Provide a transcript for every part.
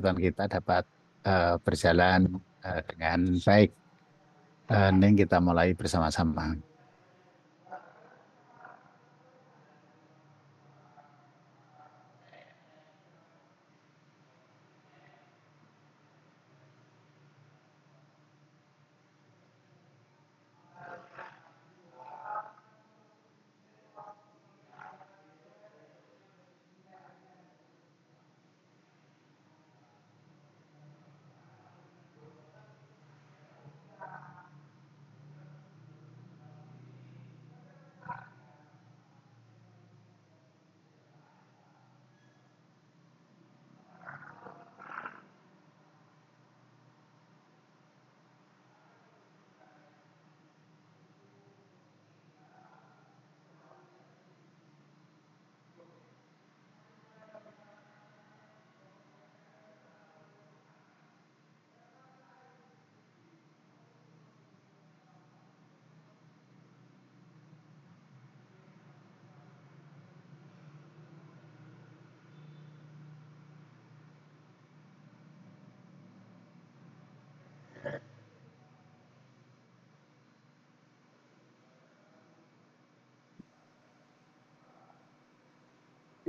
kita dapat berjalan dengan baik. Ning kita mulai bersama-sama.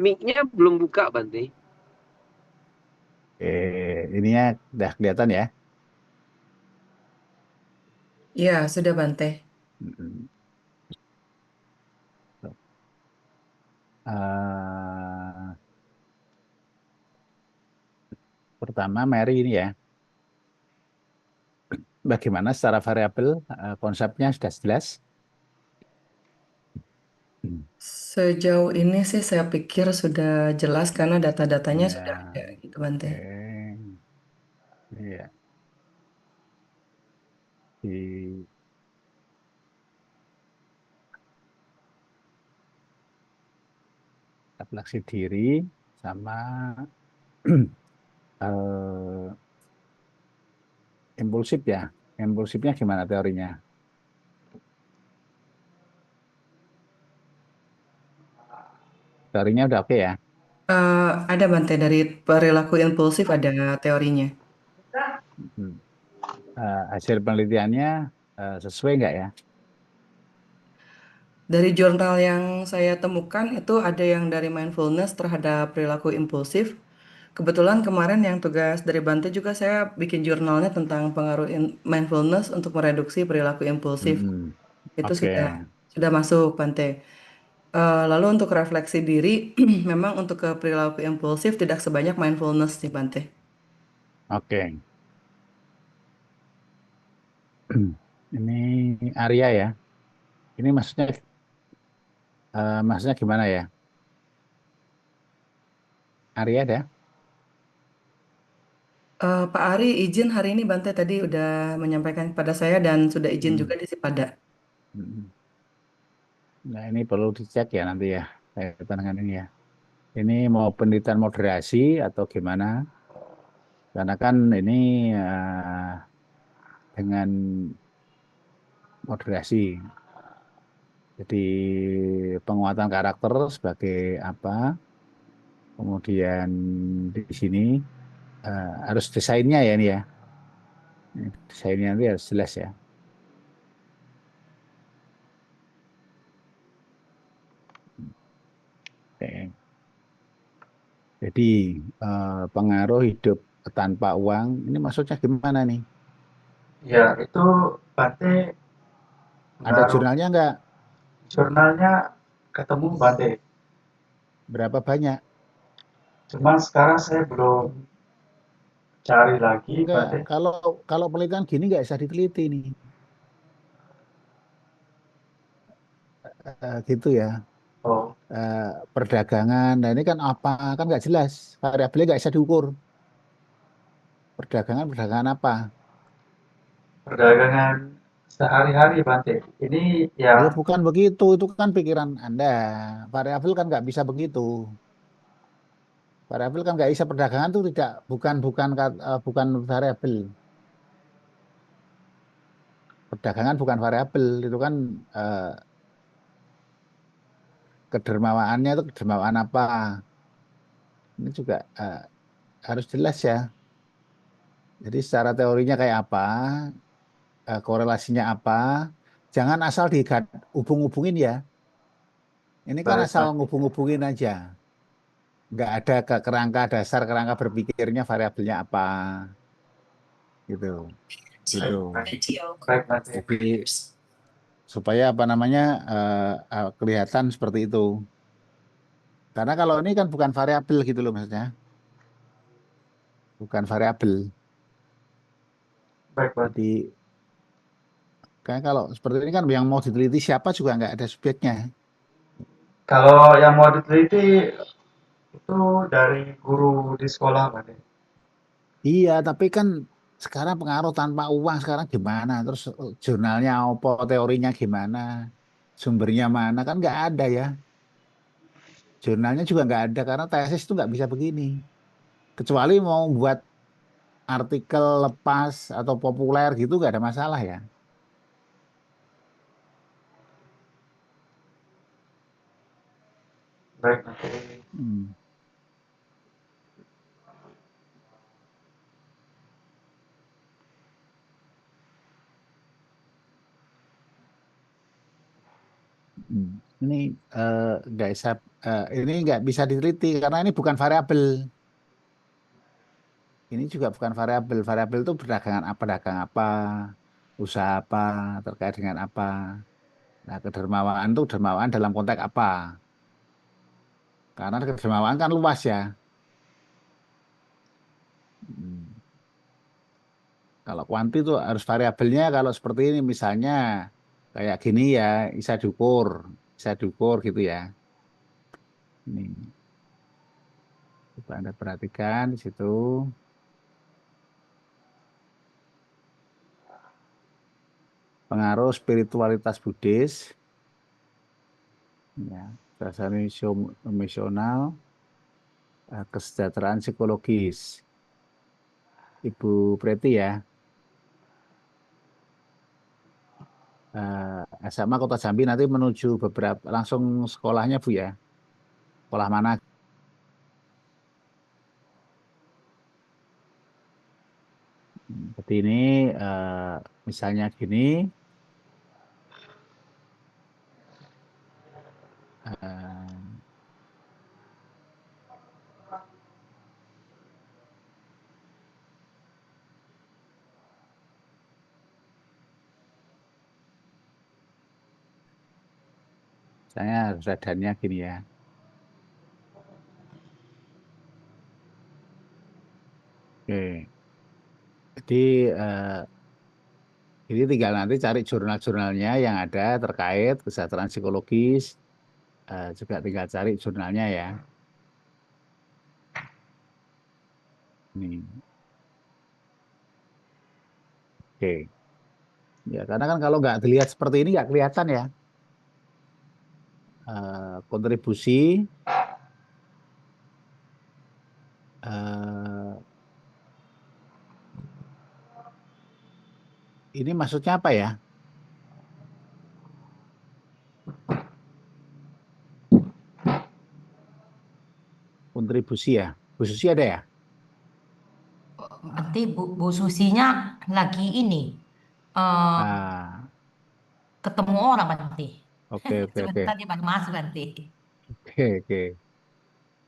Mic-nya belum buka, Bante. Ininya udah kelihatan ya. Iya, sudah Bante. Mm-mm. Eh, Pertama, Mary ini ya. Bagaimana secara variabel konsepnya sudah jelas? Hmm. Sejauh ini sih saya pikir sudah jelas karena data-datanya sudah ada Ya, gitu Bante. oke. Iya. Di refleksi diri sama eh, impulsif ya. Impulsifnya gimana teorinya? Teorinya udah oke ya. Ada Bante dari perilaku impulsif ada teorinya. Hmm. Hasil penelitiannya sesuai nggak ya? Dari jurnal yang saya temukan itu ada yang dari mindfulness terhadap perilaku impulsif. Kebetulan kemarin yang tugas dari Bante juga saya bikin jurnalnya tentang pengaruh mindfulness untuk mereduksi perilaku impulsif. Mm-mm. Itu Oke, sudah masuk Bante. Lalu untuk refleksi diri, memang untuk ke perilaku impulsif tidak sebanyak mindfulness nih Bante. oke. Ini Arya ya. Ini maksudnya gimana ya? Arya ada? Pak Ari izin hari ini Bante tadi udah menyampaikan kepada saya dan sudah izin juga Hmm. di Sipada. Mm-mm. Nah, ini perlu dicek ya nanti ya. Kaitan dengan ini ya. Ini mau penelitian moderasi atau gimana? Karena kan ini dengan moderasi. Jadi penguatan karakter sebagai apa? Kemudian di sini harus desainnya ya ini ya. Desainnya nanti harus jelas ya. Oke. Jadi pengaruh hidup tanpa uang ini maksudnya gimana nih? Ya, itu Bante Ada pengaruh jurnalnya nggak? jurnalnya ketemu Bante. Berapa banyak? Cuma sekarang saya belum cari lagi Enggak. Bante. Kalau kalau penelitian gini nggak bisa diteliti nih. Gitu ya. Oh, Eh, Perdagangan. Nah ini kan apa? Kan nggak jelas. Variabelnya nggak bisa diukur. Perdagangan apa? perdagangan sehari-hari Bante. Ini Ya yang bukan begitu. Itu kan pikiran Anda. Variabel kan nggak bisa begitu. Variabel kan nggak bisa perdagangan itu tidak bukan variabel. Perdagangan bukan variabel. Itu kan eh, kedermawaannya itu kedermawaan apa? Ini juga harus jelas ya. Jadi secara teorinya kayak apa, korelasinya apa, jangan asal dihubung-hubungin ya. Ini kan Baik, asal Bante. ngubung-hubungin aja. Nggak ada ke kerangka dasar, kerangka berpikirnya variabelnya apa, gitu. Gitu. Baik, baik. Baik, Bante. Jadi supaya apa namanya kelihatan seperti itu. Karena kalau ini kan bukan variabel gitu loh maksudnya, bukan variabel. Baik, Bante. Jadi kayak kalau seperti ini kan yang mau diteliti siapa juga nggak ada subjeknya. Kalau yang mau diteliti itu dari guru di sekolah, Bante. Iya, tapi kan sekarang pengaruh tanpa uang sekarang gimana? Terus jurnalnya apa, teorinya gimana, sumbernya mana kan nggak ada ya. Jurnalnya juga nggak ada karena tesis itu nggak bisa begini. Kecuali mau buat artikel lepas atau populer gitu nggak ada masalah ya. Baik, Bante. Hmm. Hmm. Ini nggak bisa ini nggak bisa diteliti karena ini bukan variabel. Ini juga bukan variabel. Variabel itu perdagangan apa, dagang apa, usaha apa, terkait dengan apa. Nah, kedermawaan itu dermawan dalam konteks apa? Karena kedermawaan kan luas ya. Hmm. Kalau kuanti itu harus variabelnya kalau seperti ini misalnya kayak gini ya bisa diukur gitu ya. Ini coba Anda perhatikan di situ. Pengaruh spiritualitas Buddhis, ya, dasar misional, kesejahteraan psikologis. Ibu Preti ya, SMA Kota Jambi nanti menuju beberapa langsung sekolahnya Bu ya. Sekolah mana? Seperti ini, misalnya gini, eh, misalnya radannya gini ya. Oke, jadi ini tinggal nanti cari jurnal-jurnalnya yang ada terkait kesejahteraan psikologis, juga tinggal cari jurnalnya ya. Nih, oke. Ya, karena kan kalau nggak dilihat seperti ini nggak kelihatan ya. Kontribusi eh, ini maksudnya apa ya? Kontribusi ya. Bu Susi ada ya? Berarti Bu Susinya lagi ini eh Ah, ketemu orang berarti. oke oke oke Sebentar dia baru masuk nanti. oke oke.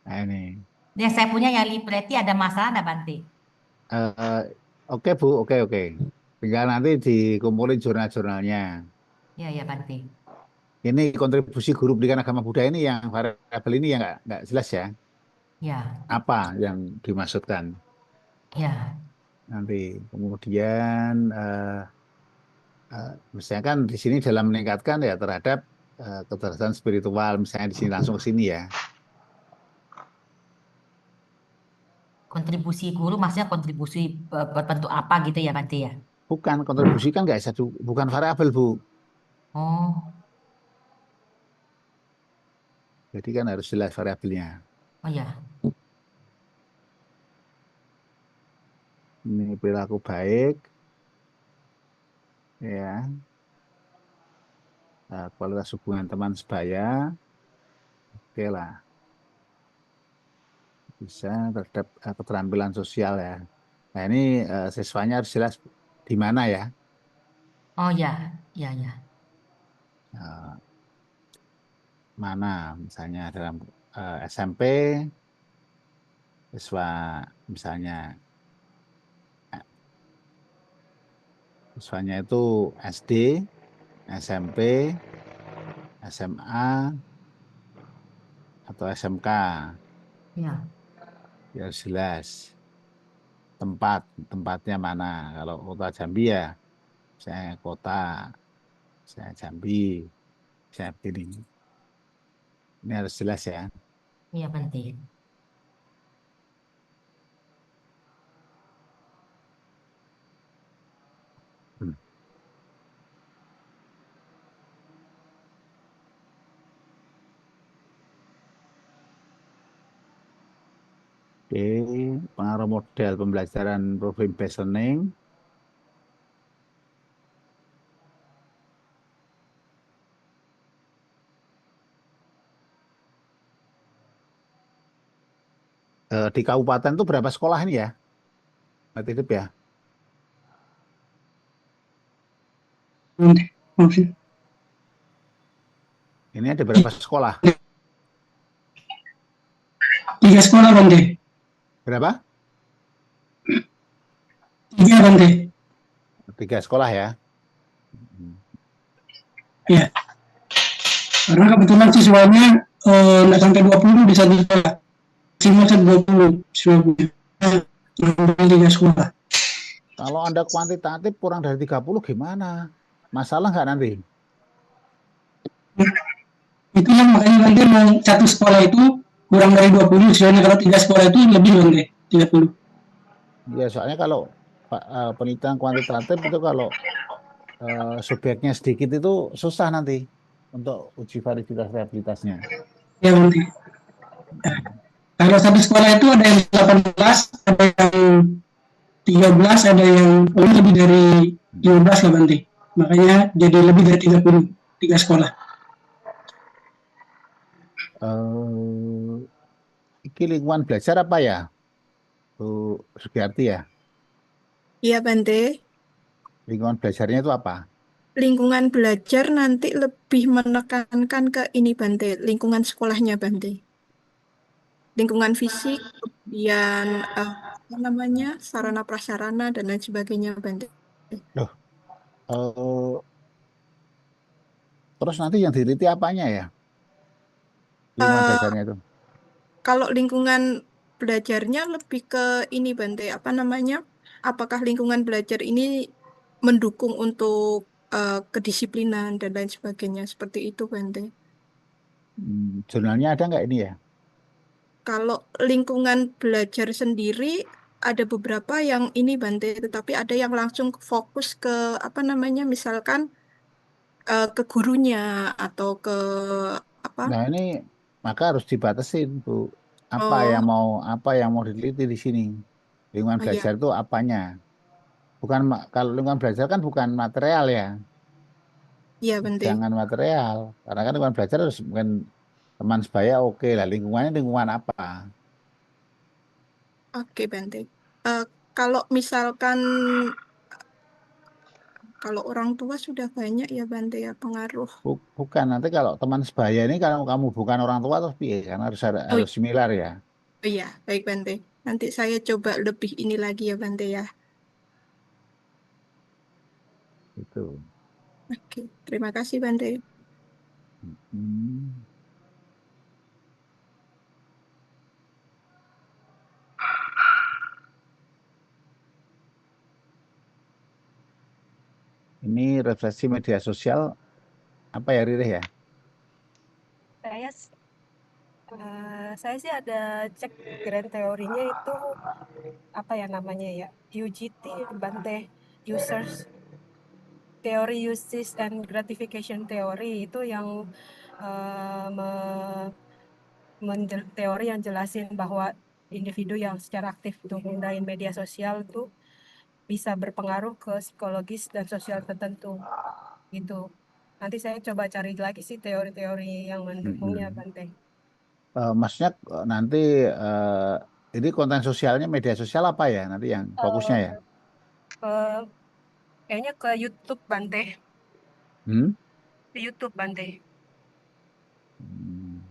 Nah ini. Yang saya punya yang Libreti ada masalah ada Bante. Eh, oke Bu, oke oke. Tinggal nanti dikumpulin jurnal-jurnalnya. Ya ya Bante. Ini kontribusi guru pendidikan agama Buddha ini yang variabel ini yang nggak jelas ya. Ya Apa yang dimaksudkan ya. nanti. Kemudian misalnya kan di sini dalam meningkatkan ya terhadap kecerdasan spiritual. Misalnya di sini langsung ke sini ya. Kontribusi guru maksudnya kontribusi berbentuk apa gitu ya Bante ya. Bukan kontribusi kan nggak satu, bukan variabel Bu. Oh Jadi kan harus jelas variabelnya. oh ya. Ini perilaku baik, ya, kualitas hubungan teman sebaya, oke lah, bisa terhadap keterampilan sosial ya. Nah ini siswanya harus jelas di mana ya. Oh ya, ya, ya. Eh, Mana misalnya dalam SMP siswa misalnya siswanya itu SD, SMP, SMA atau SMK Ya, ya harus jelas tempatnya mana. Kalau kota Jambi ya saya kota, saya Jambi, saya begini. Ini harus jelas ya. iya Bante. Hmm. Oke, pengaruh model pembelajaran problem based learning. Di kabupaten itu berapa sekolah ini ya? Mbak Tidip ya? Bante. Maksud, Ini ada berapa sekolah? 3 sekolah Bante. Berapa? 3 Bante. 3 sekolah ya. Hmm. Ya, karena kebetulan siswanya nggak sampai 20 di satu sekolah. Maksimal 20 siswanya. Nah, 3 sekolah. Kalau Anda kuantitatif kurang dari 30 gimana? Masalah nggak nanti? Itu yang makanya Bante mau satu sekolah itu kurang dari 20 siswanya, kalau 3 sekolah itu lebih Bante, 30. Ya soalnya kalau penelitian kuantitatif itu kalau subjeknya sedikit itu susah nanti untuk uji validitas rehabilitasnya. Ya Bante. Kalau satu sekolah itu ada yang 18, ada yang 13, ada yang lebih dari 15 lah Bante. Makanya jadi lebih dari 30, 3 sekolah. Eh, Ini lingkungan belajar apa ya, Bu Sugiyarti ya? Iya, Bante. Lingkungan belajarnya itu apa? Lingkungan belajar nanti lebih menekankan ke ini, Bante. Lingkungan sekolahnya, Bante. Lingkungan fisik, kemudian apa namanya, sarana prasarana dan lain sebagainya, Bante. Loh, eh, terus nanti yang diteliti apanya ya? Lingkungan Eh, belajarnya itu. Kalau lingkungan belajarnya lebih ke ini, Bante. Apa namanya? Apakah lingkungan belajar ini mendukung untuk kedisiplinan dan lain sebagainya, seperti itu, Bante. Jurnalnya ada nggak ini ya? Kalau lingkungan belajar sendiri ada beberapa yang ini Bante, tetapi ada yang langsung fokus ke apa namanya, misalkan ke gurunya atau ke apa? Nah ini maka harus dibatasin, Bu. Oh, Apa yang mau diteliti di sini? Lingkungan oh belajar ya, itu apanya? Bukan kalau lingkungan belajar kan bukan material ya, iya Bante. jangan material. Karena kan lingkungan belajar harus mungkin teman sebaya oke lah. Lingkungannya lingkungan apa? Oke Bante. Eh, Kalau misalkan kalau orang tua sudah banyak ya Bante ya pengaruh. Bukan nanti kalau teman sebaya ini kalau kamu bukan orang tua terus piye? Karena Oh, harus similar ya. oh iya, baik Bante. Nanti saya coba lebih ini lagi ya Bante ya. Itu. Oke, terima kasih Bante. Hmm. Ini refleksi media sosial apa ya Riri ya? Saya saya sih ada cek grand teorinya itu apa ya namanya ya, UGT Bante, users theory, uses and gratification theory, itu yang teori yang jelasin bahwa individu yang secara aktif itu menggunakan media sosial itu bisa berpengaruh ke psikologis dan sosial tertentu gitu. Nanti saya coba cari lagi sih teori-teori yang mendukungnya Mm-mm. Bante. Maksudnya nanti ini konten sosialnya media sosial apa ya nanti yang fokusnya ya? Eh, kayaknya ke YouTube Bante, Hmm? ke YouTube Bante. Hmm.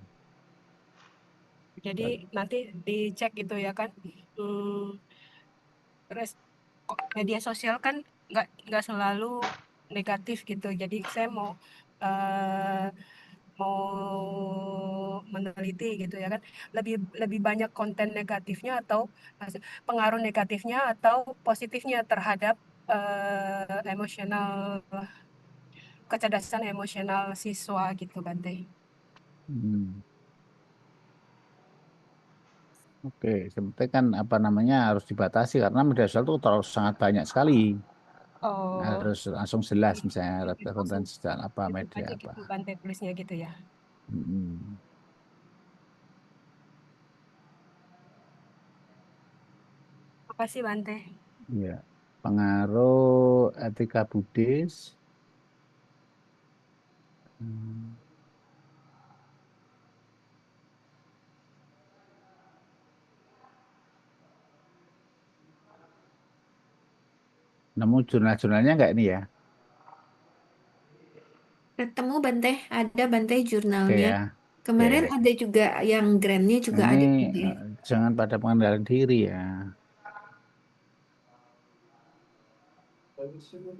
Jadi nanti dicek gitu ya kan. Hmm, media sosial kan nggak selalu negatif gitu. Jadi saya eh, mau meneliti gitu ya kan. Lebih lebih banyak konten negatifnya atau pengaruh negatifnya atau positifnya terhadap emosional kecerdasan emosional siswa gitu Bante. Hmm. Oke, sebenarnya kan apa namanya harus dibatasi karena media sosial itu terlalu sangat banyak sekali. Oh, Harus langsung jelas di misalnya konten langsung sosial apa YouTube media aja apa. gitu Bante tulisnya gitu ya. Hmm. Apa sih Bante? Ya, pengaruh etika Buddhis. Hmm. Nemu jurnal-jurnalnya nggak ini ya? Ketemu Bante, ada Bante Oke jurnalnya. ya. Oke. Kemarin ada juga yang grandnya juga Ini ada Bante. jangan pada pengendalian diri ya.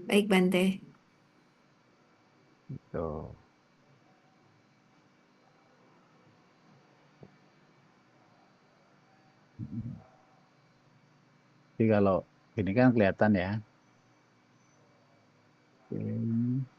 Baik Bante. Tuh. Jadi kalau ini kan kelihatan ya. Oke.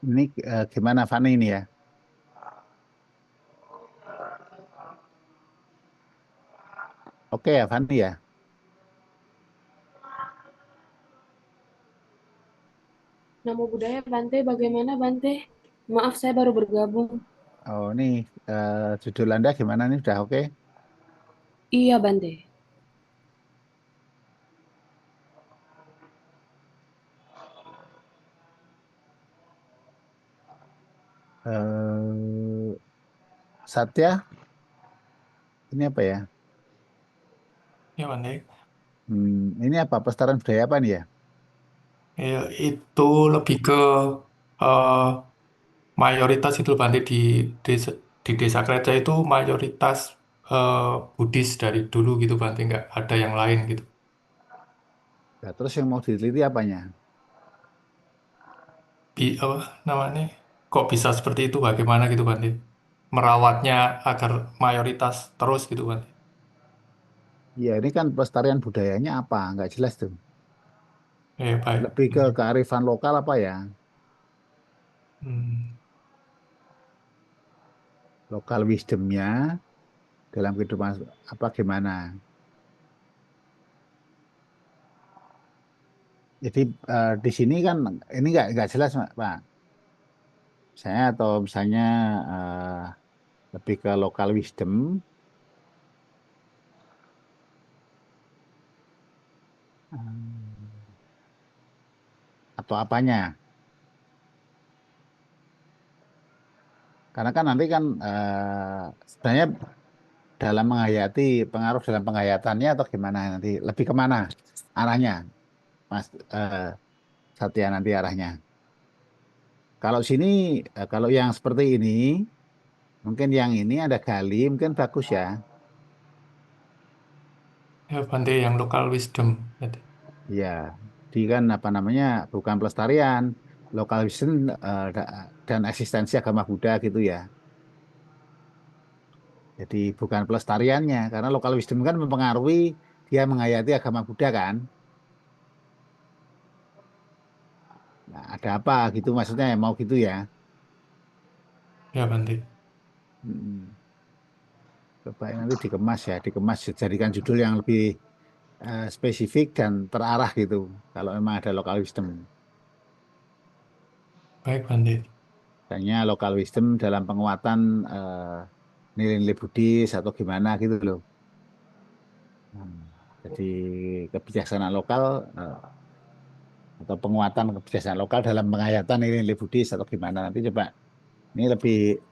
Ini gimana Fani ini ya? Oke ya Fani ya. Namo Buddhaya Bante, bagaimana Bante? Maaf saya baru bergabung. Oh ini judul Anda gimana nih? Udah oke? Iya Bante. Eh, Satya, ini apa ya? Ya, Bante. Ini apa? Pelestarian budaya apa nih ya? Ya, itu lebih ke eh, mayoritas itu Bante desa, di desa Kreca itu mayoritas eh, Buddhis dari dulu gitu Bante, nggak ada yang lain gitu. Nah, terus yang mau diteliti apanya? Apa namanya? Kok bisa seperti itu? Bagaimana gitu Bante? Merawatnya agar mayoritas terus gitu Bante. Ya ini kan pelestarian budayanya apa? Nggak jelas tuh. Baik. Lebih ke kearifan lokal apa ya? Hmm, Lokal wisdomnya dalam kehidupan apa gimana? Jadi di sini kan ini nggak jelas Pak. Saya atau misalnya lebih ke lokal wisdom eh, atau apanya? Karena kan nanti kan sebenarnya dalam menghayati pengaruh dalam penghayatannya atau gimana nanti lebih kemana arahnya, Mas Satya nanti arahnya. Kalau sini kalau yang seperti ini mungkin yang ini ada gali mungkin bagus ya. ya Bante yang local wisdom. Gitu. Ya, di kan apa namanya bukan pelestarian lokal wisdom dan eksistensi agama Buddha gitu ya. Jadi bukan pelestariannya karena lokal wisdom kan mempengaruhi dia menghayati agama Buddha kan. Nah, ada apa gitu maksudnya mau gitu ya. Ya Bante. Mm. Coba nanti dikemas ya, dikemas jadikan judul yang lebih spesifik dan terarah gitu. Kalau memang ada local wisdom. Baik Bante. Misalnya local wisdom dalam penguatan nilai-nilai Buddhis atau gimana gitu loh. Hmm. Jadi kebijaksanaan lokal atau penguatan kebijaksanaan lokal dalam penghayatan nilai-nilai Buddhis atau gimana, nanti coba ini lebih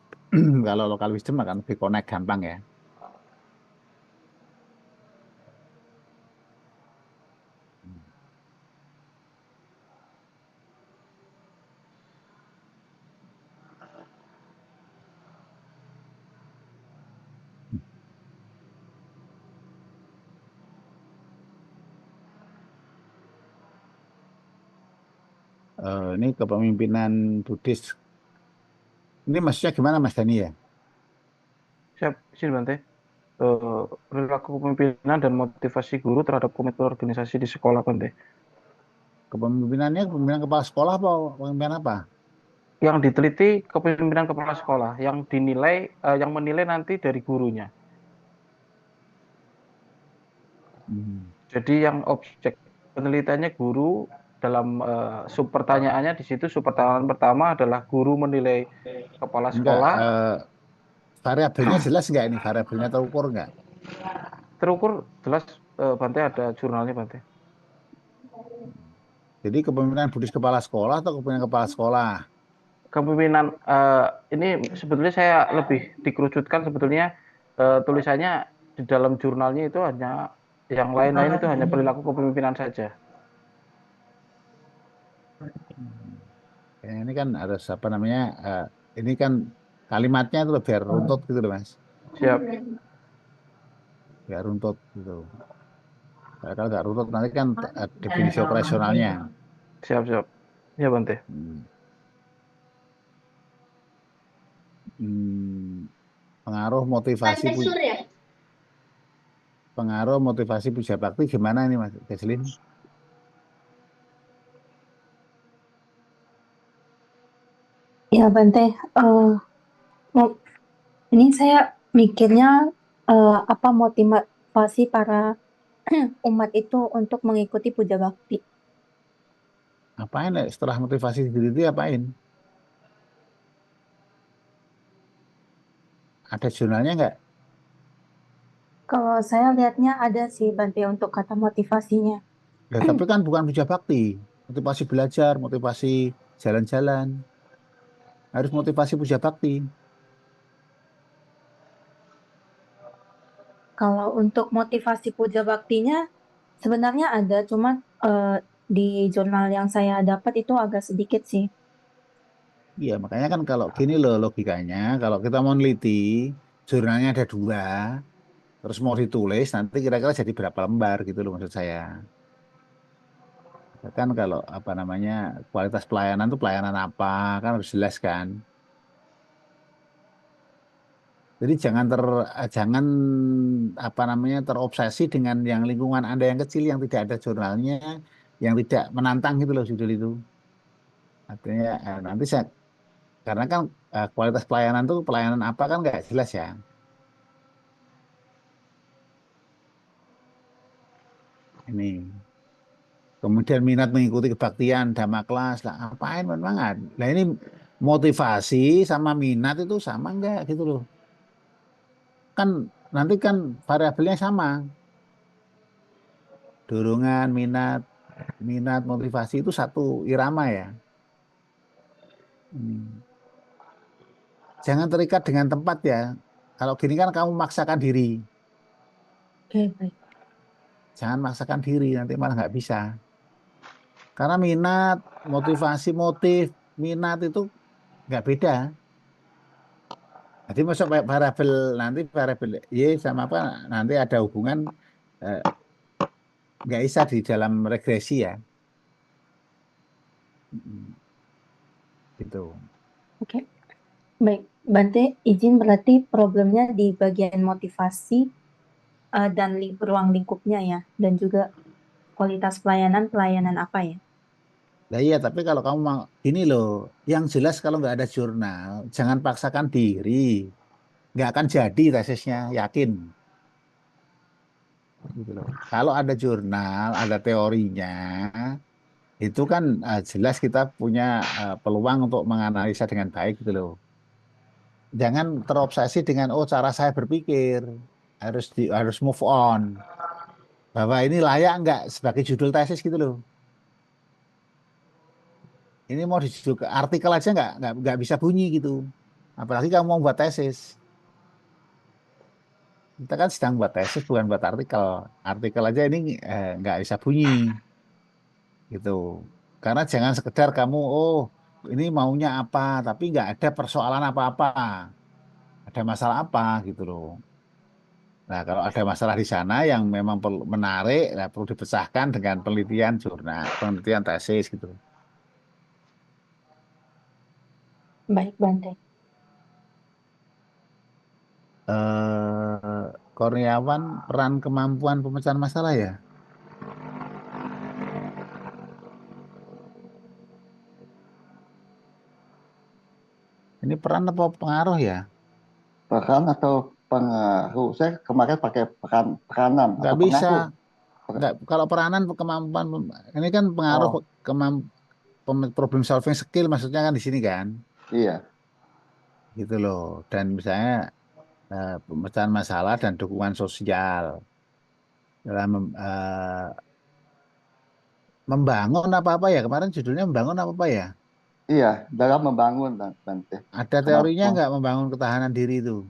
kalau local wisdom akan lebih connect gampang ya. Ini kepemimpinan Buddhis. Ini maksudnya gimana Mas Dani ya? Siap, sini Bante. Perilaku kepemimpinan dan motivasi guru terhadap komitmen organisasi di sekolah, Bante. Kepemimpinannya kepemimpinan kepala sekolah apa kepemimpinan apa? Yang diteliti kepemimpinan kepala sekolah, yang dinilai, yang menilai nanti dari gurunya. Jadi yang objek penelitiannya guru dalam sub pertanyaannya di situ, sub pertanyaan pertama adalah guru menilai kepala Enggak, sekolah. variabelnya jelas nggak ini? Variabelnya terukur nggak? Terukur jelas, Bante, ada jurnalnya, Bante. Jadi kepemimpinan Buddhis kepala sekolah atau kepemimpinan kepala sekolah? Kepemimpinan ini sebetulnya saya lebih dikerucutkan sebetulnya, tulisannya di dalam jurnalnya itu hanya yang lain-lain itu hanya perilaku kepemimpinan saja. Ya, ini kan harus apa namanya? Ini kan kalimatnya itu biar runtut gitu loh Mas. Siap. Biar runtut gitu. Kalau nggak runtut nanti kan definisi operasionalnya. Siap. Ya Bante. Pengaruh motivasi puja bakti gimana ini Mas Deslin? Ya Bante, ini saya mikirnya apa motivasi para umat itu untuk mengikuti puja bakti. Apain ya? Setelah motivasi diri itu apain? Ada jurnalnya nggak? Kalau saya lihatnya ada sih Bante untuk kata motivasinya. Ya, tapi kan bukan puja bakti. Motivasi belajar, motivasi jalan-jalan. Harus motivasi puja bakti. Kalau untuk motivasi puja baktinya sebenarnya ada, cuma di jurnal yang saya dapat itu agak sedikit sih. Iya, makanya kan kalau gini loh logikanya, kalau kita mau neliti, jurnalnya ada 2, terus mau ditulis, nanti kira-kira jadi berapa lembar gitu loh maksud saya. Kan kalau apa namanya kualitas pelayanan itu pelayanan apa, kan harus jelas kan. Jadi jangan apa namanya terobsesi dengan yang lingkungan Anda yang kecil yang tidak ada jurnalnya, yang tidak menantang gitu loh judul itu. Artinya nanti karena kan kualitas pelayanan itu pelayanan apa kan nggak jelas ya. Ini. Kemudian minat mengikuti kebaktian, dhamma kelas, lah apain memang ada. Nah ini motivasi sama minat itu sama enggak gitu loh. Kan nanti kan variabelnya sama. Dorongan, minat, motivasi itu satu irama ya. Jangan terikat dengan tempat ya. Kalau gini kan kamu memaksakan diri. Oke, baik. Jangan maksakan diri, nanti malah nggak bisa. Karena minat, motivasi, minat itu nggak beda. Jadi masuk variabel nanti variabel Y sama apa nanti ada hubungan nggak bisa di dalam regresi ya. Gitu. Oke, baik. Bante, izin berarti problemnya di bagian motivasi dan ruang lingkupnya ya, dan juga kualitas pelayanan apa ya? Nah iya, tapi kalau kamu mau ini loh, yang jelas kalau nggak ada jurnal, jangan paksakan diri, nggak akan jadi tesisnya, yakin. Gitu loh. Kalau ada jurnal, ada teorinya, itu kan jelas kita punya peluang untuk menganalisa dengan baik gitu loh. Jangan terobsesi dengan oh cara saya berpikir, harus move on, bahwa ini layak nggak sebagai judul tesis gitu loh. Ini mau dijudul artikel aja nggak bisa bunyi gitu, apalagi kamu mau buat tesis. Kita kan sedang buat tesis bukan buat artikel. Artikel aja ini nggak bisa bunyi gitu. Karena jangan sekedar kamu oh ini maunya apa, tapi nggak ada persoalan apa-apa, ada masalah apa gitu loh. Nah, kalau ada masalah di sana yang memang perlu menarik, nah, perlu dipecahkan dengan penelitian jurnal, penelitian tesis gitu. Baik, Bante. Kurniawan, peran kemampuan pemecahan masalah ya? Ini peran apa pengaruh ya? Peran atau pengaruh? Saya kemarin pakai peranan Nggak atau bisa. pengaruh. Nggak, kalau peranan kemampuan ini kan pengaruh Oh, problem solving skill maksudnya kan di sini kan, iya. gitu loh. Dan misalnya pemecahan masalah dan dukungan sosial dalam membangun apa-apa ya, kemarin judulnya membangun apa-apa ya? Iya, dalam membangun Bante. Ada teorinya Kemampuan. nggak membangun ketahanan diri itu?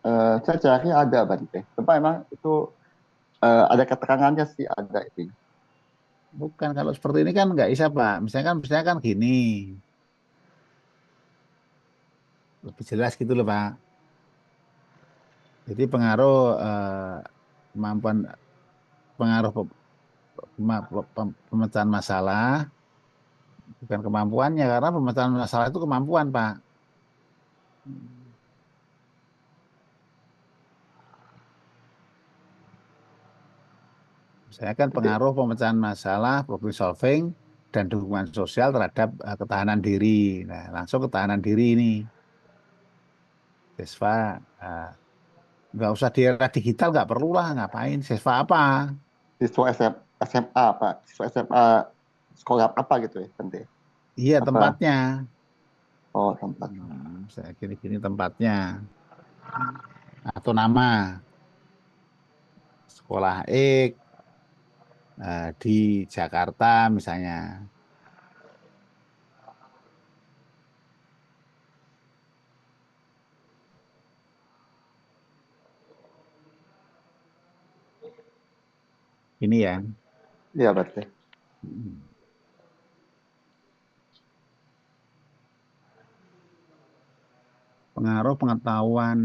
Saya cari ada Bante. Tapi emang itu ada keterangannya sih ada itu. Bukan, kalau seperti ini kan nggak bisa Pak. Misalnya kan gini, lebih jelas gitu loh Pak. Jadi pengaruh kemampuan pengaruh pemecahan masalah bukan kemampuannya, karena pemecahan masalah itu kemampuan Pak. Saya kan pengaruh pemecahan masalah, problem solving, dan dukungan sosial terhadap ketahanan diri. Nah, langsung ketahanan diri ini. Siswa nggak usah di era digital, nggak perlu lah, ngapain? Siswa apa? Siswa SMA Pak. Siswa SMA sekolah apa gitu ya Bante? Iya, Apa? tempatnya. Oh, tempat. Saya gini-gini tempatnya. Atau nama. Sekolah X di Jakarta misalnya. Ini ya. Iya, Bante. Pengaruh pengetahuan.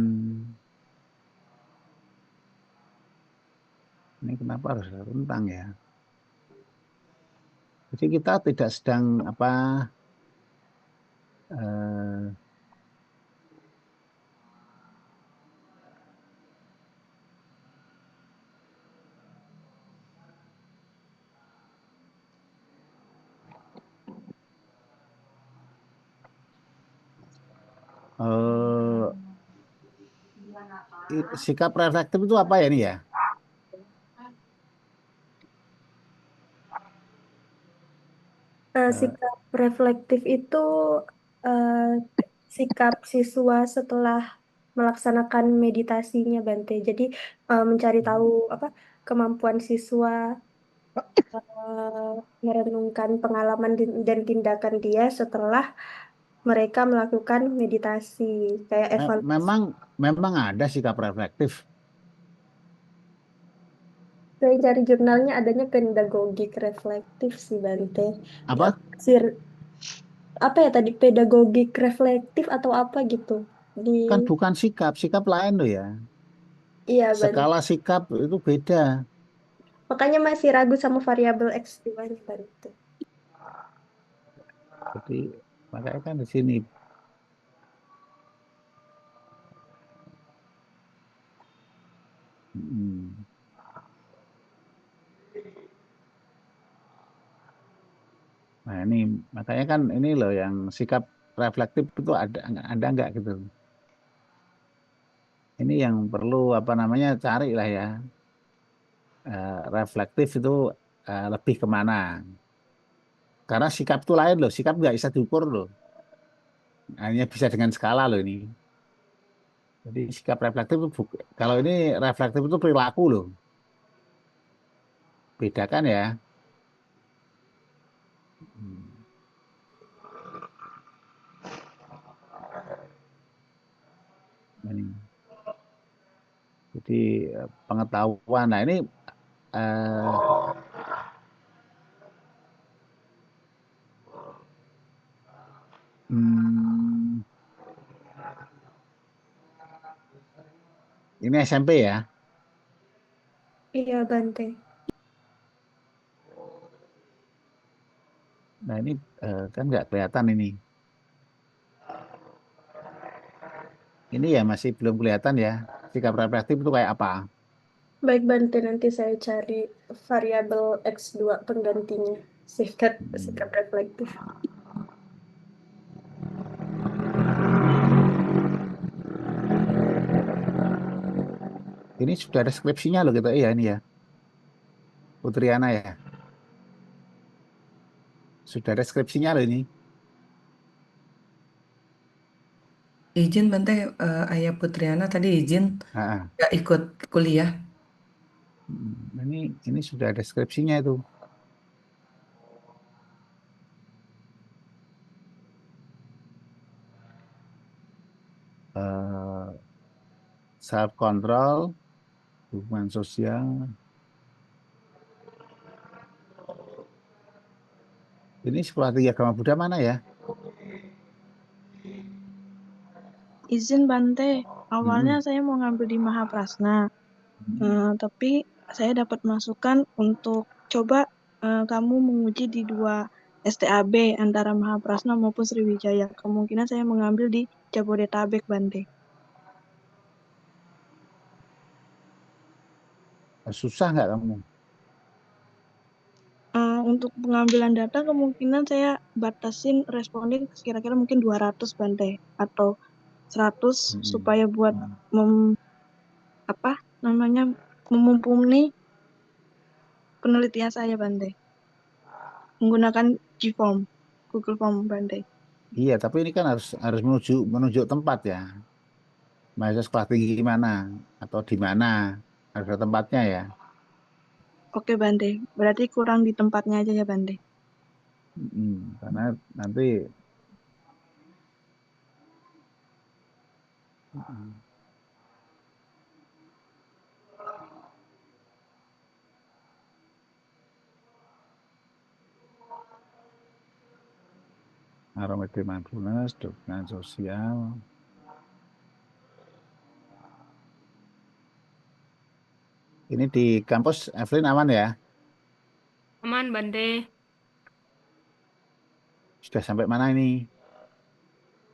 Ini kenapa harus rentang ya? Jadi kita tidak sedang apa sikap reflektif itu apa ya ini ya? Sikap reflektif itu sikap siswa setelah melaksanakan meditasinya Bante. Jadi mencari tahu apa kemampuan siswa merenungkan pengalaman dan tindakan dia setelah mereka melakukan meditasi kayak evaluasi. Memang ada sikap reflektif. Saya cari jurnalnya adanya pedagogik reflektif sih Bante. Apa? Apa ya tadi pedagogik reflektif atau apa gitu di Kan bukan sikap lain loh ya. iya Bante. Skala sikap itu beda. Makanya masih ragu sama variabel X2-nya Bante. Jadi makanya kan di sini Nah ini makanya kan ini loh yang sikap reflektif itu ada nggak gitu. Ini yang perlu apa namanya cari lah ya. Reflektif itu lebih kemana? Karena sikap itu lain loh, sikap nggak bisa diukur loh. Hanya bisa dengan skala loh ini. Jadi sikap reflektif itu kalau ini reflektif itu perilaku loh. Bedakan ya. Hmm. Ini. Jadi pengetahuan. Nah ini eh, hmm, ini SMP ya. Iya, Bante. Nah ini kan nggak kelihatan ini. Ini ya masih belum kelihatan ya. Sikap reflektif itu kayak apa? Baik, Bante, nanti saya cari variabel X2 penggantinya. Sikap reflektif. Ini sudah ada skripsinya loh gitu ya ini ya. Putriana ya. Sudah ada skripsinya loh ini. Izin Bante, Ayah Putriana tadi izin Ah, nggak ikut kuliah. ini sudah ada skripsinya itu. Self control, hubungan sosial. Ini sekolah tinggi agama Buddha mana ya? Izin Bante, awalnya saya mau ngambil di Mahaprasna, tapi saya dapat masukan untuk coba kamu menguji di 2 STAB antara Mahaprasna maupun Sriwijaya. Kemungkinan saya mengambil di Jabodetabek, Bante. Susah nggak kamu? Untuk pengambilan data kemungkinan saya batasin responden kira-kira mungkin 200 Bante atau 100 supaya buat memumpuni penelitian saya Bante. Menggunakan G-Form, Google Form Bante. Iya, tapi ini kan harus menuju tempat ya. Mahasiswa sekolah tinggi mana atau di mana harus ada tempatnya ya. Oke Bante, berarti kurang di tempatnya aja ya Bante. Karena nanti aromatic mindfulness, dukungan sosial. Ini di kampus Evelyn aman ya? Aman, Bante. Sudah sampai mana ini?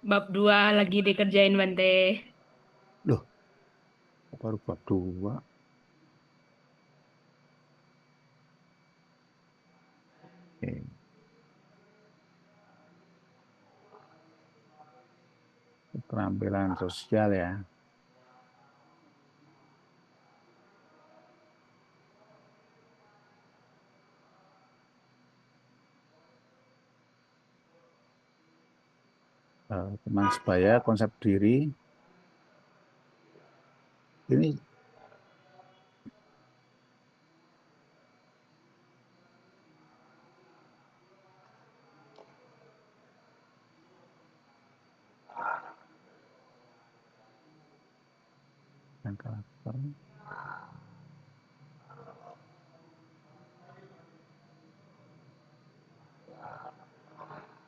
Bab 2 lagi dikerjain, Bante. Loh, baru bab 2. Oke. Keterampilan sosial ya. Teman sebaya, konsep diri. Ini dan karakter.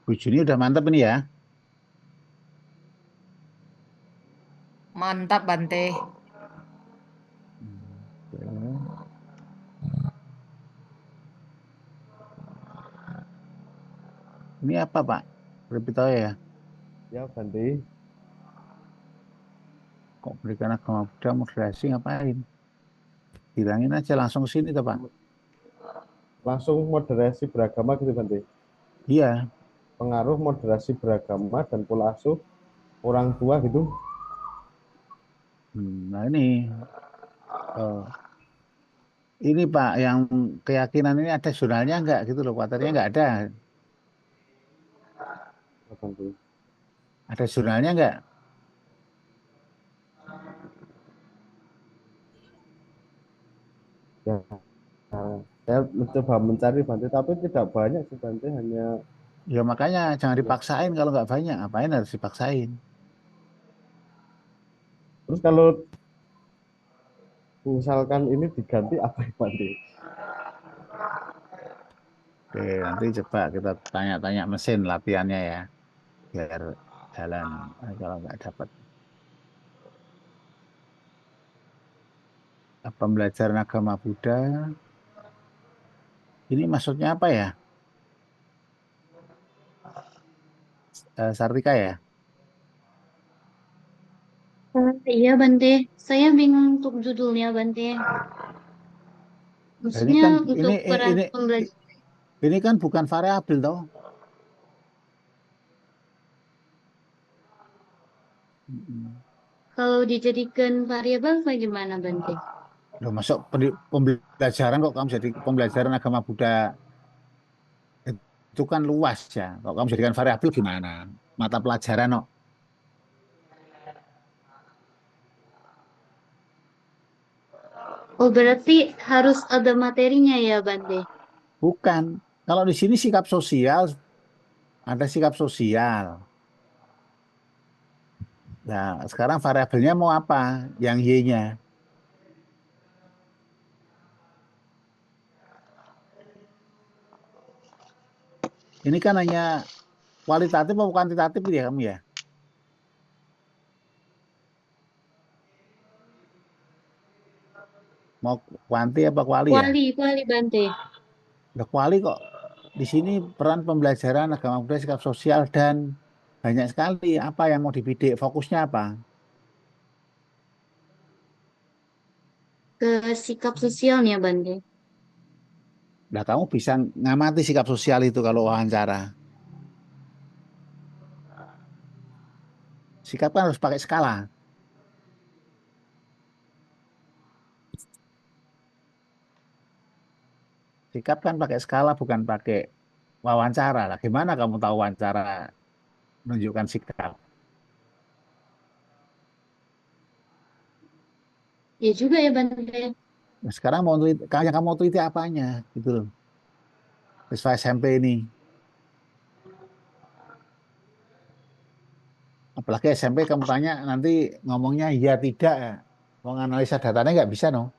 Bu Juni udah mantap ini ya. Mantap, Bante. Ini apa Pak? Lebih tahu ya. Ya, Bante. Kok berikan agama Buddha moderasi ngapain? Hilangin aja langsung ke sini Pak. Langsung moderasi beragama gitu, Bante. Iya. Pengaruh moderasi beragama dan pola asuh orang tua gitu. Nah ini Pak yang keyakinan ini ada jurnalnya enggak gitu loh, kuatarnya enggak ada. Bante? Ada jurnalnya nggak? Ya, saya mencoba mencari Bante, tapi tidak banyak sih Bante, hanya Ya makanya jangan ya. dipaksain, kalau nggak banyak, ngapain harus dipaksain? Terus kalau misalkan ini diganti apa ya Bante? Oke, nanti coba kita tanya-tanya mesin latihannya ya, biar jalan. Kalau nggak dapat pembelajaran agama Buddha, ini maksudnya apa ya? Sartika ya? Iya, Bante. Saya bingung untuk judulnya, Bante. Nah, ini Maksudnya kan untuk para pembelajar. ini kan bukan variabel toh. Kalau dijadikan variabel bagaimana, Bante? Loh, masuk pembelajaran kok kamu jadi pembelajaran agama Buddha itu kan luas ya. Kalau kamu jadikan variabel gimana? Mata pelajaran kok. Oh, berarti harus ada materinya ya, Bante? Bukan. Kalau di sini sikap sosial, ada sikap sosial. Nah, sekarang variabelnya mau apa? Yang Y-nya. Ini kan hanya kualitatif atau kuantitatif ya kamu ya? Mau kuanti apa kuali ya? Kuali, Bante. Udah kuali kok. Di sini peran pembelajaran agama Buddha, sikap sosial dan banyak sekali. Apa yang mau dibidik? Fokusnya apa? Ke sikap sosialnya, Bante. Nah, kamu bisa ngamati sikap sosial itu kalau wawancara. Sikap kan harus pakai skala. Sikap kan pakai skala, bukan pakai wawancara lah. Gimana kamu tahu wawancara menunjukkan sikap? Ya juga ya, Bante. Nah, sekarang mau teliti, yang kamu mau teliti apanya? Gitu loh. Siswa SMP ini. Apalagi SMP kamu tanya nanti ngomongnya iya tidak ya. Mau analisa datanya nggak bisa no.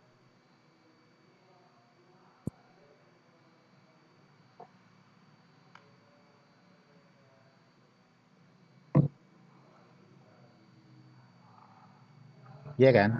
Iya kan?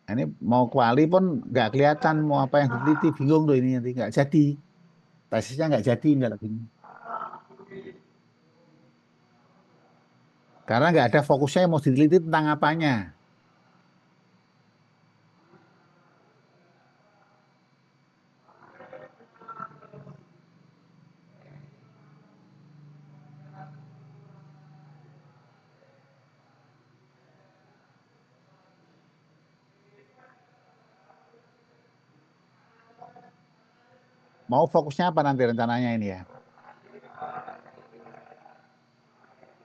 Nah, ini mau kuali pun nggak kelihatan mau apa yang diteliti, bingung loh ini nanti nggak jadi. Tesisnya nggak jadi nggak lagi. Karena nggak ada fokusnya yang mau diteliti tentang apanya. Mau fokusnya apa nanti rencananya ini ya?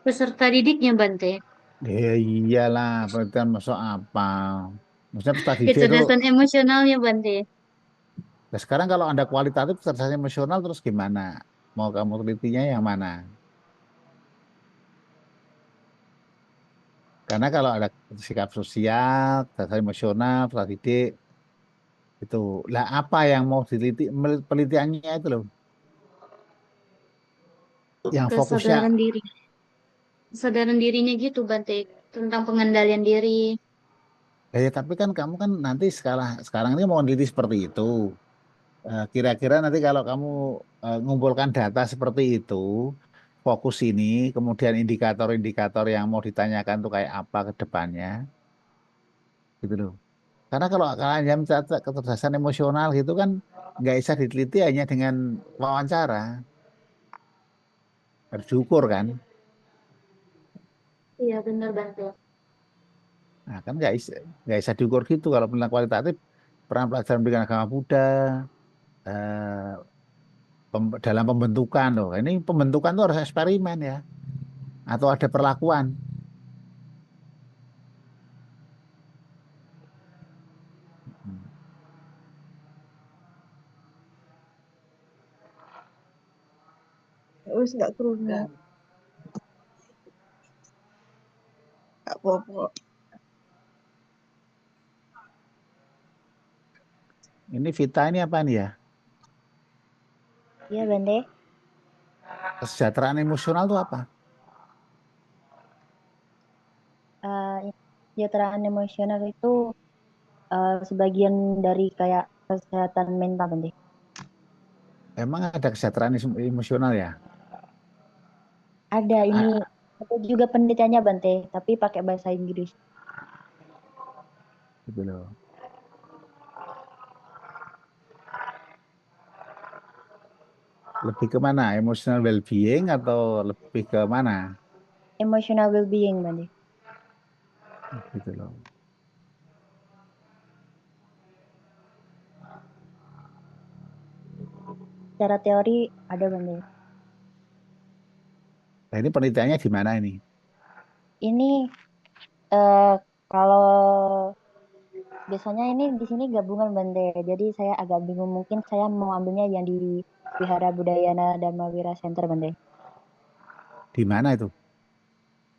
Peserta didiknya, Bante. Iyalah, penelitian masuk apa? Maksudnya peserta didik itu, Kecerdasan emosionalnya, Bante. nah sekarang kalau Anda kualitatif kecerdasan emosional terus gimana? Mau kamu telitinya yang mana? Karena kalau ada sikap sosial, kecerdasan emosional, peserta didik, itu. Lah apa yang mau diteliti, penelitiannya itu loh. Yang fokusnya, Kesadaran diri. Kesadaran dirinya gitu, Bante. Tentang pengendalian diri. ya tapi kan kamu kan nanti sekarang ini mau meneliti seperti itu. Kira-kira nanti kalau kamu ngumpulkan data seperti itu, fokus ini, kemudian indikator-indikator yang mau ditanyakan tuh kayak apa ke depannya, gitu loh. Karena kalau kalian mencatat kecerdasan emosional gitu kan nggak bisa diteliti hanya dengan wawancara. Harus diukur kan. Iya benar Bante. Nah, kan nggak bisa diukur gitu. Kalau penilaian kualitatif, peran pelajaran pendidikan agama Buddha eh, dalam pembentukan loh. Ini pembentukan tuh harus eksperimen ya, atau ada perlakuan. Wis nggak kerungu. Nggak apa-apa. Ini Vita ini apa nih ya? Iya, Bante. Kesejahteraan emosional itu apa? Kesejahteraan emosional itu sebagian dari kayak kesehatan mental, Bante. Emang ada kesejahteraan emosional ya? Ada ini, aku juga penelitiannya Bante, tapi pakai bahasa Inggris. Gitu loh. Lebih ke mana? Emotional well-being atau lebih ke mana? Emotional well-being, Bante. Gitu loh. Secara teori ada, Bante. Nah, ini penelitiannya di mana ini? Ini kalau biasanya ini di sini gabungan Bante, jadi saya agak bingung. Mungkin saya mau ambilnya yang di Wihara Budayana Dharmawira Center, Bante. Di mana itu?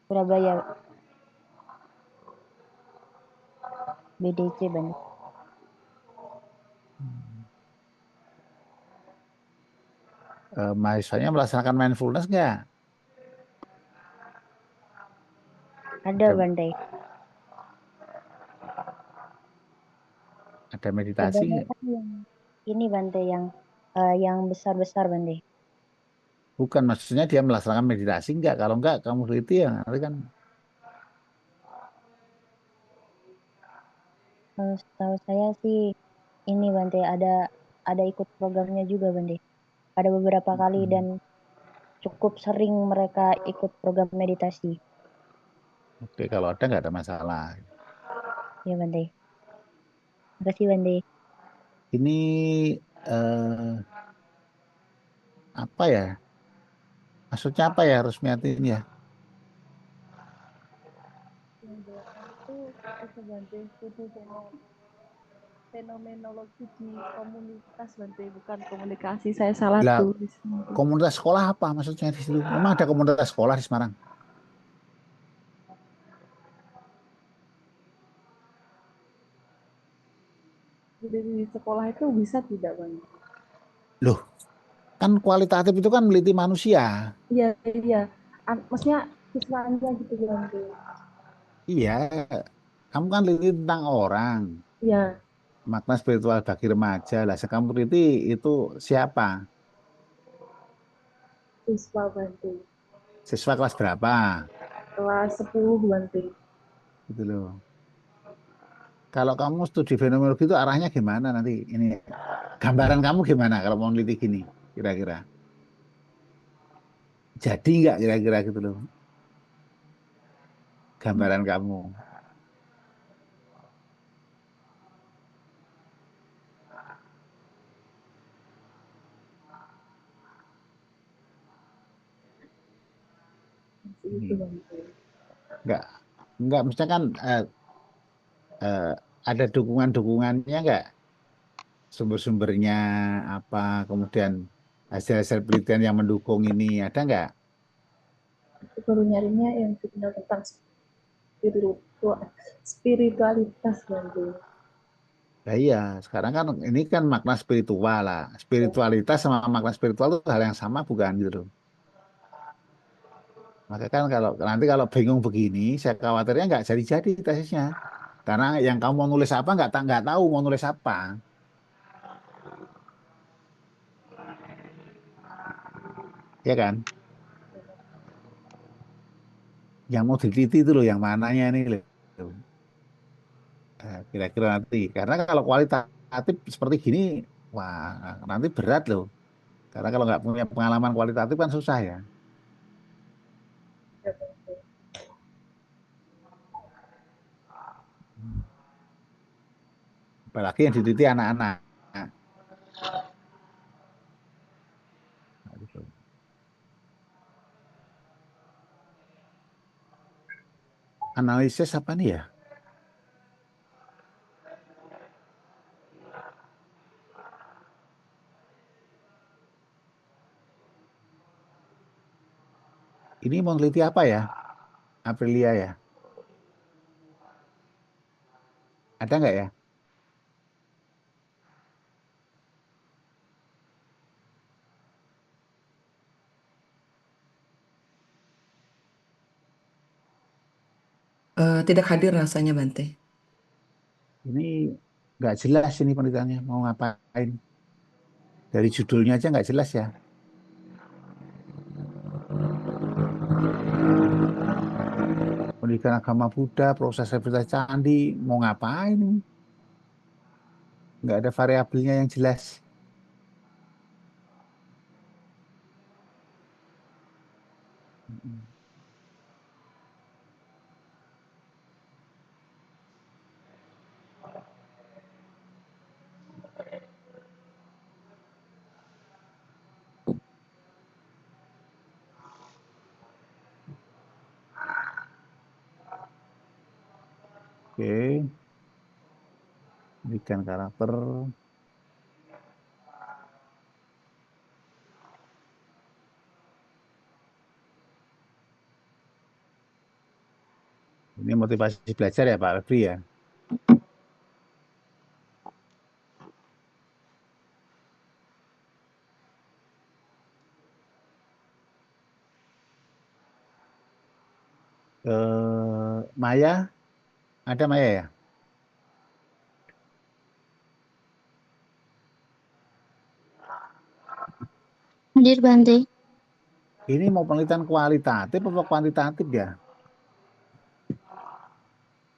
Surabaya, BDC, Bante. Mahasiswanya melaksanakan mindfulness nggak? Ada, Bante. Ada meditasi nggak? Kebanyakan yang ini Bante, yang besar-besar Bante. Bukan, maksudnya dia melaksanakan meditasi nggak? Kalau nggak, kamu teliti ya nanti kan. Setahu saya sih ini Bante, ada ikut programnya juga Bante. Ada beberapa kali dan cukup sering mereka ikut program meditasi. Oke, kalau ada nggak ada masalah. Ya Bante. Makasih Bante. Ini apa ya? Maksudnya apa ya Rusmiati ini ya? Itu Bante, studi fenomenologi di komunitas Bante, bukan komunikasi. Saya salah Lah, tulis. komunitas sekolah apa maksudnya di situ? Memang ada komunitas sekolah di Semarang? Jadi di sekolah itu bisa tidak Bante? Loh, kan kualitatif itu kan meneliti manusia. Iya, iya. Maksudnya siswanya gitu Bante. Iya, kamu kan teliti tentang orang. Iya. Makna spiritual bagi remaja. Lah, kamu teliti itu siapa? Siswa Bante. Siswa kelas berapa? Kelas 10 Bante. Gitu loh. Kalau kamu studi fenomenologi itu arahnya gimana nanti? Ini gambaran kamu gimana kalau mau neliti gini kira-kira? Jadi nggak kira-kira gitu loh? Gambaran kamu. Enggak, maksudnya kan ada dukungan-dukungannya enggak? Sumber-sumbernya apa, kemudian hasil-hasil penelitian yang mendukung ini ada enggak? Aku baru nyarinya yang jurnal tentang spiritualitas Bante. Nah, iya, sekarang kan ini kan makna spiritual lah. Spiritualitas sama makna spiritual itu hal yang sama bukan gitu loh. Maka kan kalau bingung begini, saya khawatirnya nggak jadi-jadi tesisnya. Karena yang kamu mau nulis apa nggak tahu mau nulis apa. Ya kan? Yang mau diteliti itu loh, yang mananya ini loh. Kira-kira nanti. Karena kalau kualitatif seperti gini, wah nanti berat loh. Karena kalau nggak punya pengalaman kualitatif kan susah ya. Apalagi yang diteliti anak-anak. Nah, gitu. Analisis apa nih ya? Ini mau teliti apa ya? Aprilia ya? Ada nggak ya? Tidak hadir rasanya Bante. Ini nggak jelas ini penelitiannya mau ngapain. Dari judulnya aja nggak jelas ya. Pendidikan agama Buddha, proses revitalisasi candi, mau ngapain? Nggak ada variabelnya yang jelas. Oke, pendidikan karakter. Ini motivasi belajar ya Pak Febri ya. Maya, ada Maya ya? Hadir Bante. Ini mau penelitian kualitatif atau kuantitatif ya?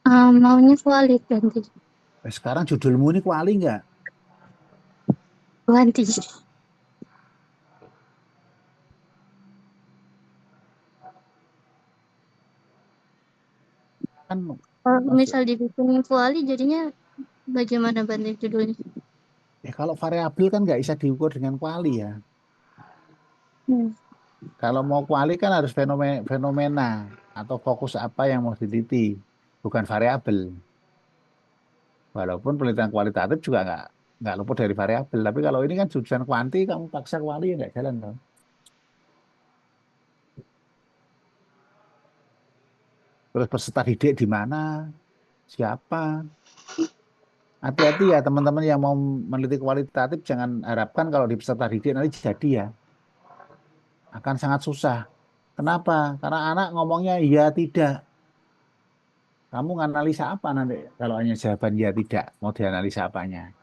Maunya valid Bante. Sekarang judulmu ini kuali nggak? Ganti. Kan Kalau maksud, misal dibikin kuali jadinya bagaimana Bante judulnya? ya kalau variabel kan nggak bisa diukur dengan kuali ya. Kalau mau kuali kan harus fenomena atau fokus apa yang mau diteliti, bukan variabel. Walaupun penelitian kualitatif juga nggak luput dari variabel. Tapi kalau ini kan jurusan kuanti, kamu paksa kuali ya nggak jalan dong. Terus peserta didik di mana? Siapa? Hati-hati ya teman-teman yang mau meneliti kualitatif, jangan harapkan kalau di peserta didik nanti jadi ya. Akan sangat susah. Kenapa? Karena anak ngomongnya iya tidak. Kamu nganalisa apa nanti kalau hanya jawaban ya tidak? Mau dianalisa apanya?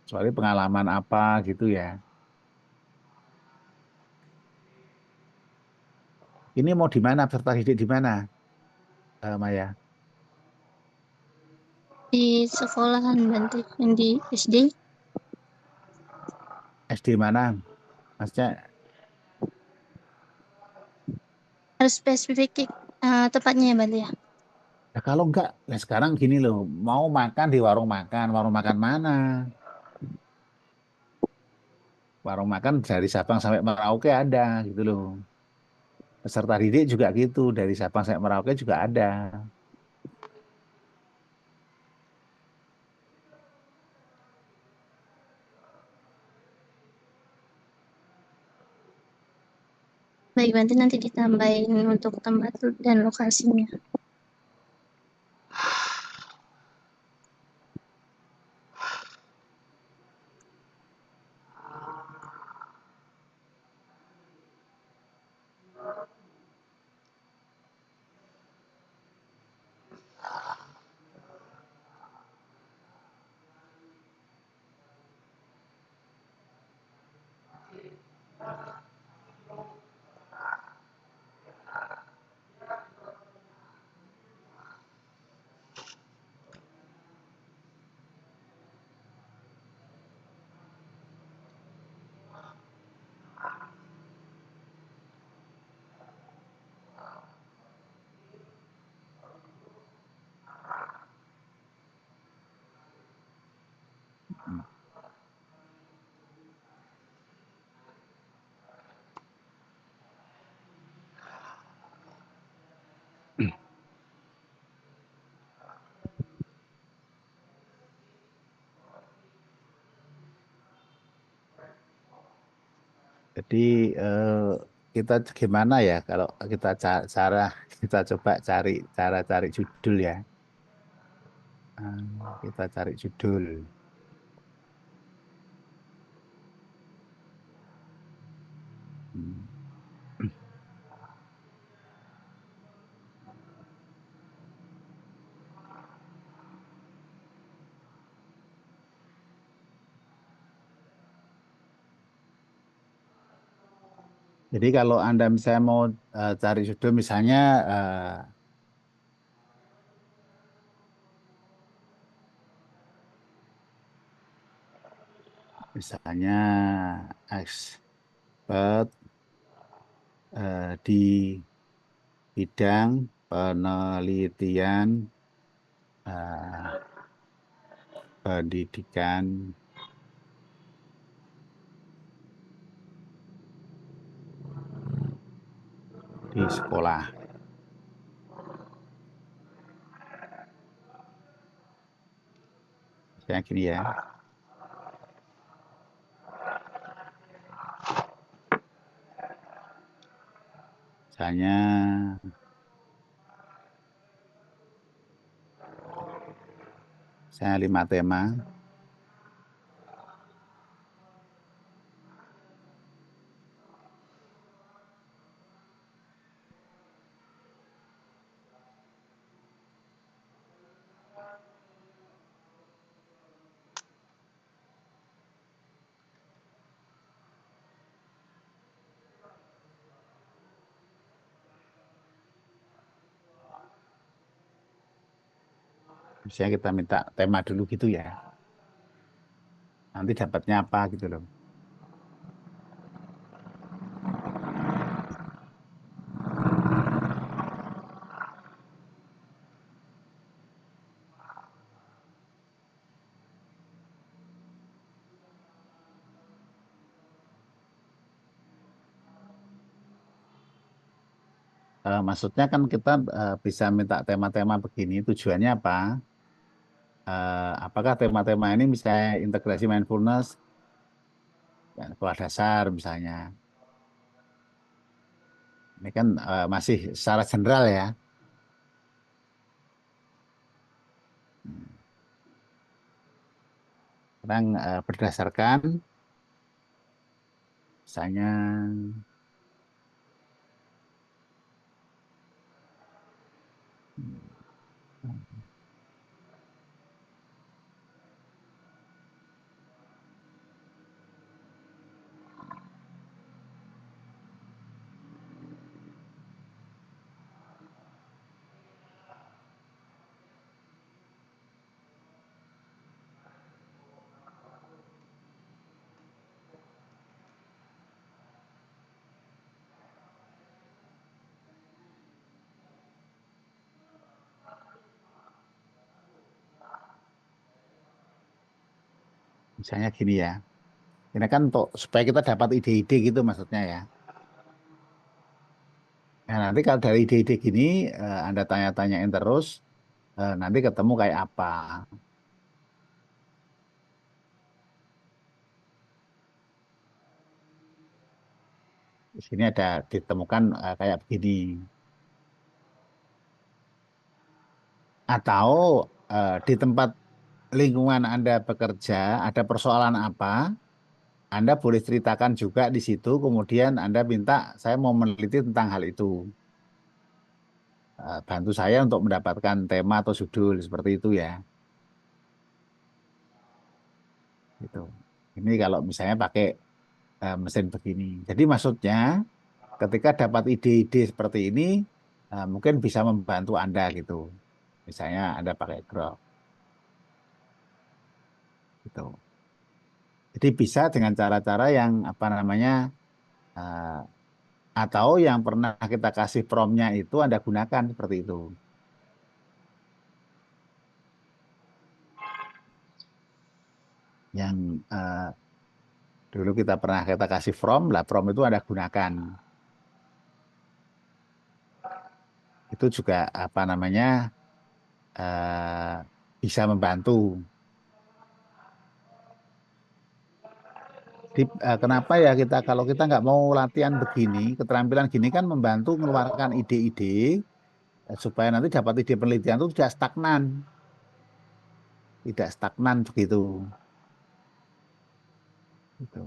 Soalnya pengalaman apa gitu ya. Ini mau di mana peserta didik di mana, Maya? Di sekolahan Bante yang di SD. SD mana? Maksudnya Harus spesifik tepatnya ya Bante ya. ya kalau enggak, nah sekarang gini loh, mau makan di warung makan mana? Warung makan dari Sabang sampai Merauke ada gitu loh. Peserta didik juga gitu, dari Sabang sampai Merauke juga ada. Baik Bante nanti ditambahin untuk tempat dan lokasinya. Jadi kita gimana ya kalau kita cara kita coba cari judul ya. Kita cari judul. Hmm. Jadi kalau Anda misalnya mau cari judul misalnya misalnya expert di bidang penelitian pendidikan di sekolah. Misalnya gini ya. Misalnya saya 5 tema. Misalnya kita minta tema dulu gitu ya. Nanti dapatnya apa gitu loh. Maksudnya kan kita bisa minta tema-tema begini, tujuannya apa? Apakah tema-tema ini misalnya integrasi mindfulness, sekolah dasar misalnya. Ini kan masih secara general ya. Sekarang berdasarkan misalnya misalnya gini ya. Ini kan untuk supaya kita dapat ide-ide gitu maksudnya ya. Nah, nanti kalau dari ide-ide gini Anda tanya-tanyain terus, nanti ketemu kayak apa. Di sini ada ditemukan kayak begini. Atau di tempat lingkungan Anda bekerja ada persoalan apa, Anda boleh ceritakan juga di situ, kemudian Anda minta saya mau meneliti tentang hal itu. Bantu saya untuk mendapatkan tema atau judul seperti itu ya. Gitu. Ini kalau misalnya pakai mesin begini. Jadi maksudnya ketika dapat ide-ide seperti ini, mungkin bisa membantu Anda gitu. Misalnya Anda pakai Grok. Gitu. Jadi bisa dengan cara-cara yang apa namanya, atau yang pernah kita kasih prompt-nya itu Anda gunakan seperti itu. Yang dulu kita pernah kita kasih prompt, lah prompt itu Anda gunakan. Itu juga apa namanya, bisa membantu. Kenapa ya kalau kita nggak mau latihan begini, keterampilan gini kan membantu mengeluarkan ide-ide supaya nanti dapat ide penelitian itu tidak stagnan begitu. Gitu.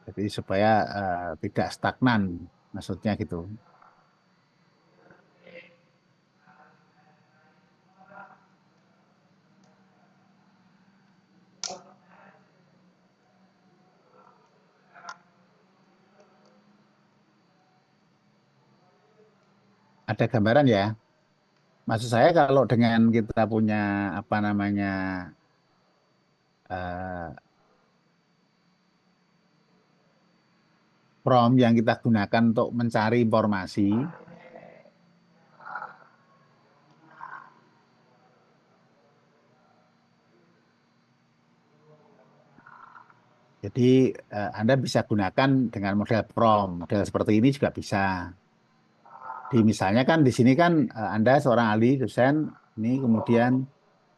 Jadi supaya tidak stagnan, maksudnya gitu. Ada gambaran ya? Maksud saya kalau dengan kita punya apa namanya prompt yang kita gunakan untuk mencari informasi, jadi Anda bisa gunakan dengan model prompt, model seperti ini juga bisa. Misalnya kan di sini kan Anda seorang ahli dosen, ini kemudian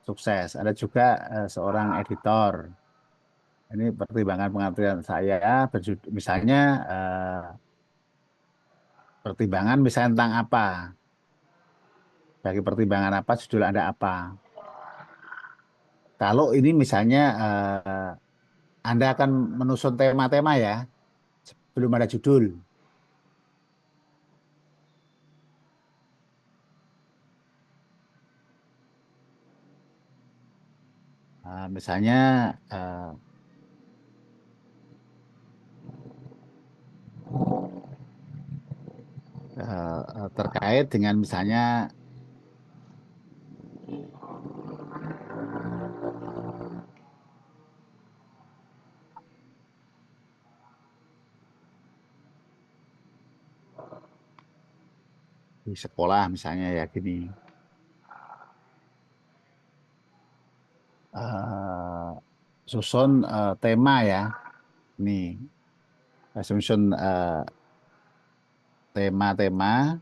sukses. Ada juga seorang editor. Ini pertimbangan pengabdian saya, misalnya pertimbangan misalnya tentang apa. Bagi pertimbangan apa, judul Anda apa. Kalau ini misalnya Anda akan menyusun tema-tema ya, belum ada judul. Misalnya terkait dengan misalnya di sekolah misalnya ya gini. Susun tema ya. Ini susun tema-tema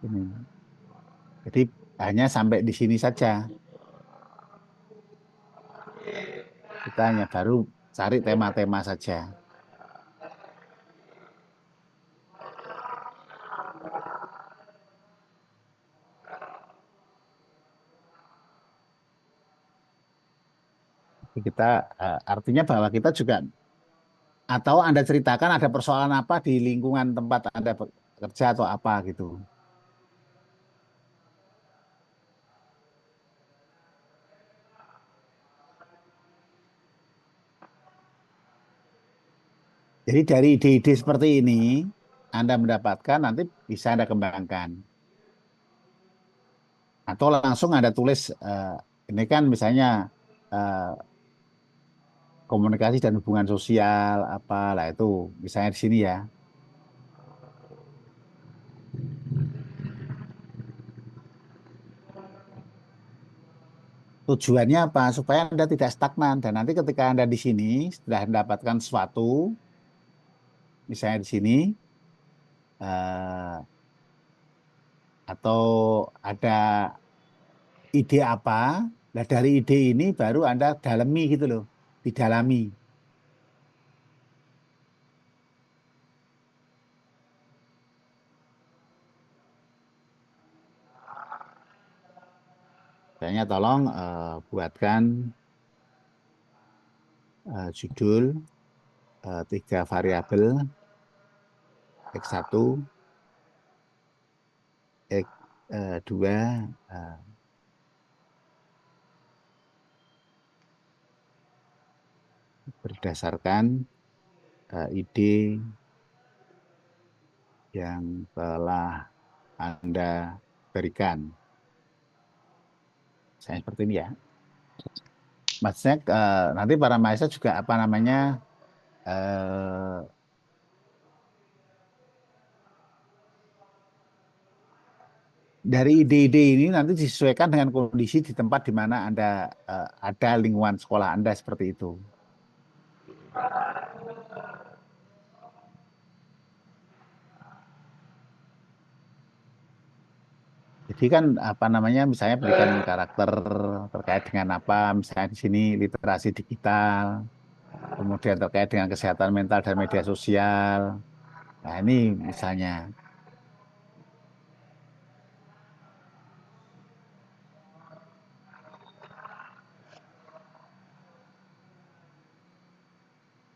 ini. Jadi hanya sampai di sini saja. Kita hanya baru cari tema-tema saja. Kita artinya bahwa kita juga atau Anda ceritakan ada persoalan apa di lingkungan tempat Anda bekerja atau apa gitu. Jadi dari ide-ide seperti ini Anda mendapatkan nanti bisa Anda kembangkan. Atau langsung Anda tulis ini kan misalnya komunikasi dan hubungan sosial apalah itu misalnya di sini ya. Tujuannya apa? Supaya Anda tidak stagnan dan nanti ketika Anda di sini sudah mendapatkan sesuatu, misalnya di sini atau ada ide apa, nah dari ide ini baru Anda dalami gitu loh, didalami. Misalnya tolong buatkan judul 3 variabel X1, X2, berdasarkan ide yang telah Anda berikan. Saya seperti ini ya. Maksudnya nanti para mahasiswa juga apa namanya dari ide-ide ini nanti disesuaikan dengan kondisi di tempat di mana Anda ada lingkungan sekolah Anda seperti itu. Jadi kan apa namanya, misalnya berikan karakter terkait dengan apa, misalnya di sini literasi digital, kemudian terkait dengan kesehatan mental dan media sosial. Nah ini misalnya.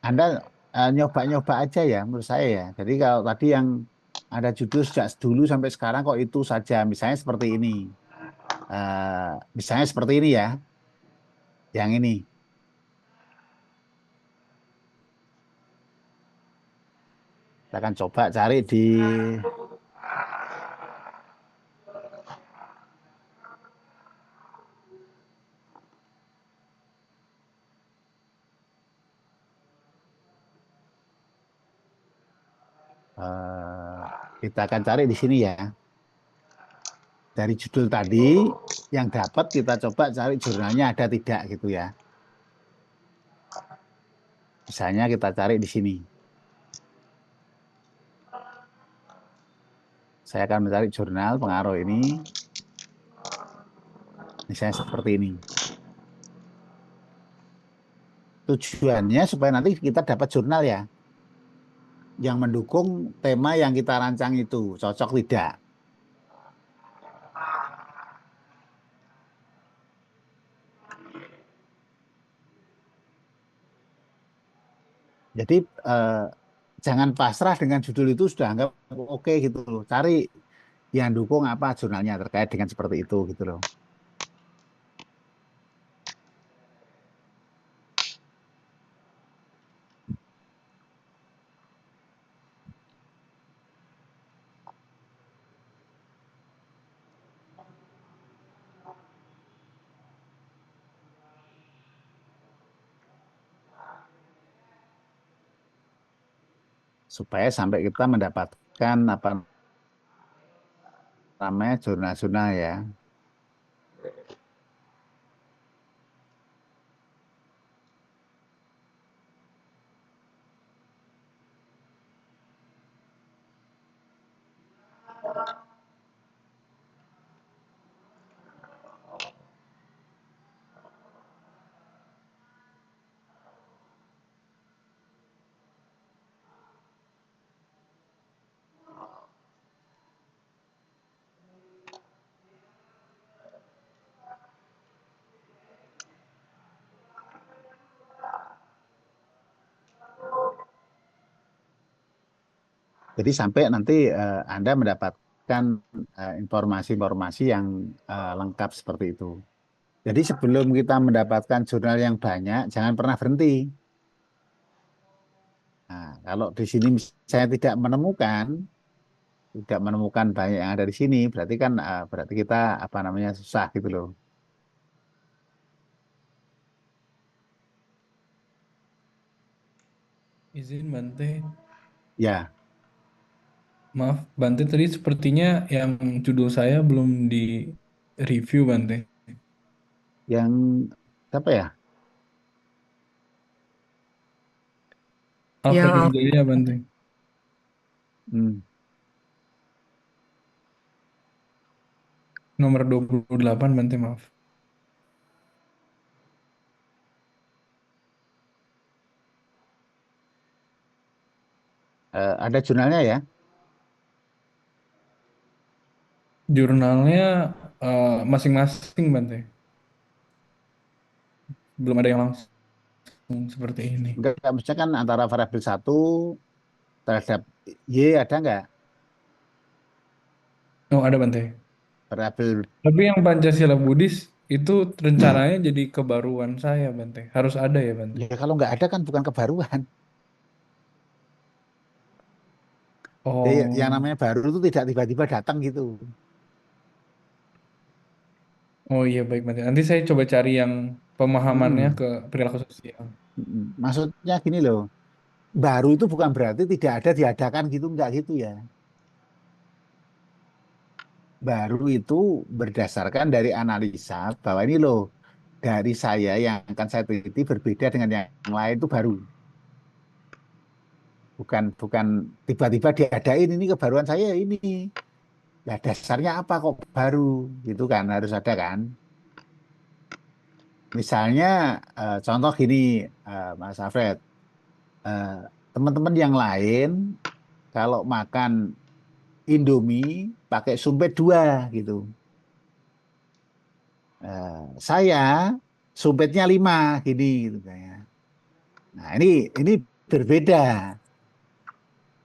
Anda nyoba-nyoba aja ya menurut saya ya. Jadi kalau tadi yang ada judul sejak dulu sampai sekarang kok itu saja, misalnya seperti ini. Misalnya seperti ini ya, yang ini. Kita akan coba cari di kita akan cari di sini ya. Dari judul tadi yang dapat kita coba cari jurnalnya ada tidak gitu ya. Misalnya kita cari di sini. Saya akan mencari jurnal pengaruh ini. Misalnya seperti ini. Tujuannya supaya nanti kita dapat jurnal ya, yang mendukung tema yang kita rancang itu, cocok tidak. Jadi jangan pasrah dengan judul itu sudah anggap oke gitu loh. Cari yang dukung apa jurnalnya terkait dengan seperti itu gitu loh. Supaya sampai kita mendapatkan apa namanya jurnal-jurnal ya. Jadi sampai nanti Anda mendapatkan informasi-informasi yang lengkap seperti itu. Jadi sebelum kita mendapatkan jurnal yang banyak, jangan pernah berhenti. Nah, kalau di sini saya tidak menemukan banyak yang ada di sini, berarti kan berarti kita apa namanya susah gitu loh. Izin Bante. Ya. Maaf, Bante tadi sepertinya yang judul saya belum di review Bante. Yang apa ya? Alfred Wijaya Bante. Nomor 28 Bante, maaf. Ada jurnalnya ya? Jurnalnya masing-masing Bante. Belum ada yang langsung seperti ini. Enggak, maksudnya kan antara variabel 1 terhadap Y ada enggak? Oh, ada Bante. Variabel. Tapi yang Pancasila Buddhis itu rencananya jadi kebaruan saya Bante. Harus ada ya Bante. Ya kalau nggak ada kan bukan kebaruan. Oh. Yang namanya baru itu tidak tiba-tiba datang gitu. Oh iya baik Bante. Nanti saya coba cari yang pemahamannya ke perilaku sosial. Maksudnya gini loh, baru itu bukan berarti tidak ada diadakan gitu, enggak gitu ya. Baru itu berdasarkan dari analisa bahwa ini loh, dari saya yang akan saya teliti berbeda dengan yang lain itu baru. Bukan tiba-tiba diadain ini kebaruan saya ini. Nah, dasarnya apa kok baru gitu kan, harus ada kan. Misalnya contoh gini, Mas Alfred, eh, teman-teman yang lain kalau makan Indomie pakai sumpit 2 gitu. Saya sumpitnya 5 gini gitu kayak. Nah, ini berbeda.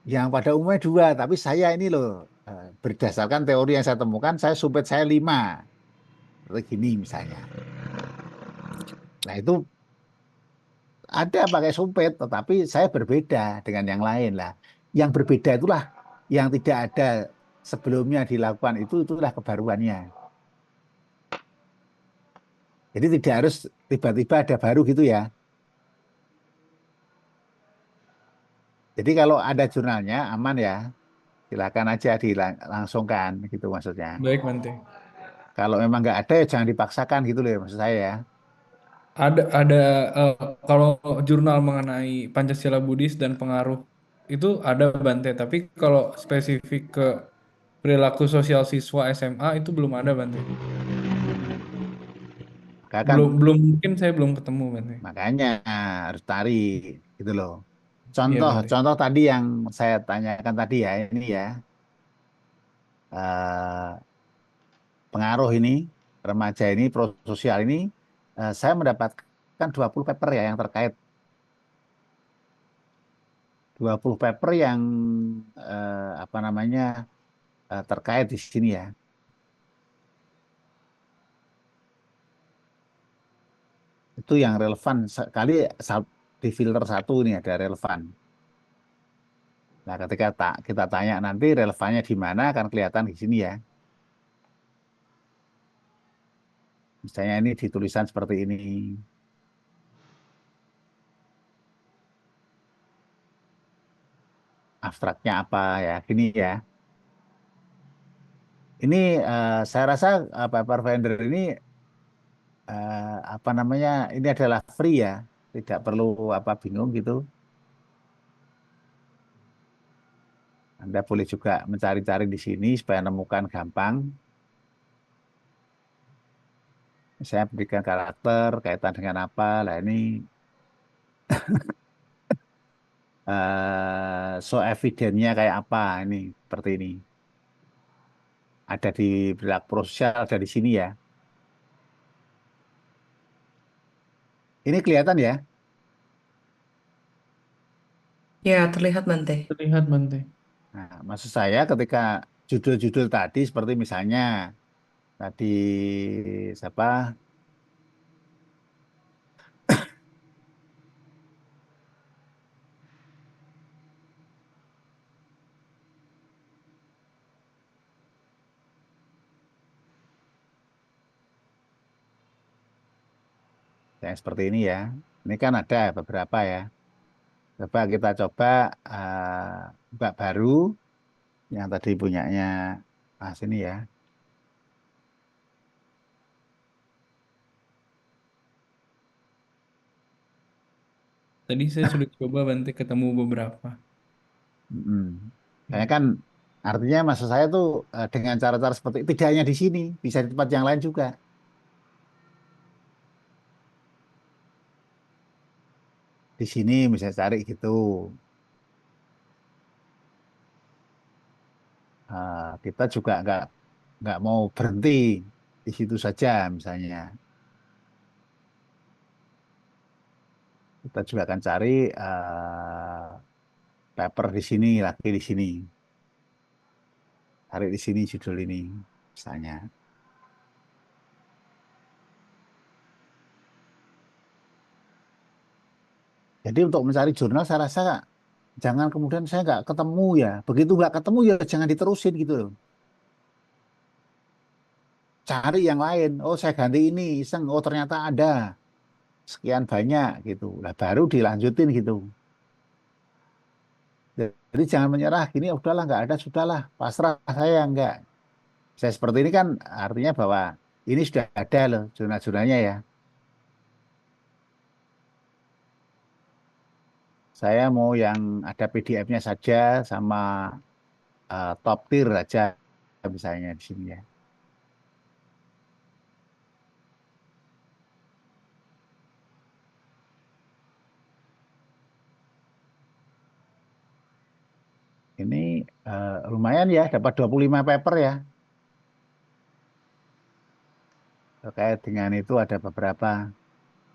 Yang pada umumnya 2, tapi saya ini loh berdasarkan teori yang saya temukan, saya sumpit saya 5. Seperti gini misalnya. Nah, itu ada pakai sumpit, tetapi saya berbeda dengan yang lain lah. Yang berbeda itulah yang tidak ada sebelumnya dilakukan, itulah kebaruannya. Jadi tidak harus tiba-tiba ada baru gitu ya. Jadi kalau ada jurnalnya aman ya, silakan aja dilangsungkan gitu maksudnya. Baik, Bante. Kalau memang nggak ada ya jangan dipaksakan gitu loh ya, maksud saya ya. Ada kalau jurnal mengenai Pancasila Buddhis dan pengaruh itu ada Bante, tapi kalau spesifik ke perilaku sosial siswa SMA itu belum ada Bante. Kan Belum mungkin saya belum ketemu Bante. makanya harus tarik gitu loh. Iya Bante. Contoh tadi yang saya tanyakan tadi ya, ini ya pengaruh ini remaja ini prososial ini, saya mendapatkan 20 paper ya yang terkait 20 paper yang apa namanya terkait di sini ya. Itu yang relevan sekali di filter 1 ini ada relevan. Nah, ketika kita tanya nanti relevannya di mana akan kelihatan di sini ya. Misalnya ini di tulisan seperti ini. Abstraknya apa ya, gini ya. Ini saya rasa paper vendor ini apa namanya, ini adalah free ya, tidak perlu apa bingung gitu. Anda boleh juga mencari-cari di sini supaya menemukan gampang. Saya berikan karakter kaitan dengan apa, lah ini so evidence-nya kayak apa ini, seperti ini. Ada di perilaku prososial, ada di sini ya. Ini kelihatan ya? Ya, terlihat Bante. Terlihat Bante. Nah, maksud saya ketika judul-judul tadi seperti misalnya tadi siapa? Yang seperti ini ya. Ini kan ada beberapa ya. Coba kita coba buka baru yang tadi punyanya Mas ini ya. Tadi saya sudah coba Bante ketemu beberapa. Kayaknya kan artinya maksud saya tuh dengan cara-cara seperti itu, tidak hanya di sini, bisa di tempat yang lain juga. Di sini bisa cari gitu. Kita juga nggak mau berhenti di situ saja misalnya. Kita juga akan cari paper di sini lagi di sini. Cari di sini judul ini misalnya. Jadi untuk mencari jurnal saya rasa jangan kemudian saya nggak ketemu ya. Begitu nggak ketemu ya jangan diterusin gitu loh. Cari yang lain. Oh saya ganti ini, iseng. Oh ternyata ada sekian banyak gitu. Lah baru dilanjutin gitu. Jadi jangan menyerah. Gini udahlah nggak ada sudahlah pasrah saya nggak. Saya seperti ini kan artinya bahwa ini sudah ada loh jurnal-jurnalnya ya. Saya mau yang ada PDF-nya saja sama top tier aja misalnya di sini ya. Ini lumayan ya, dapat 25 paper ya. Terkait dengan itu ada beberapa.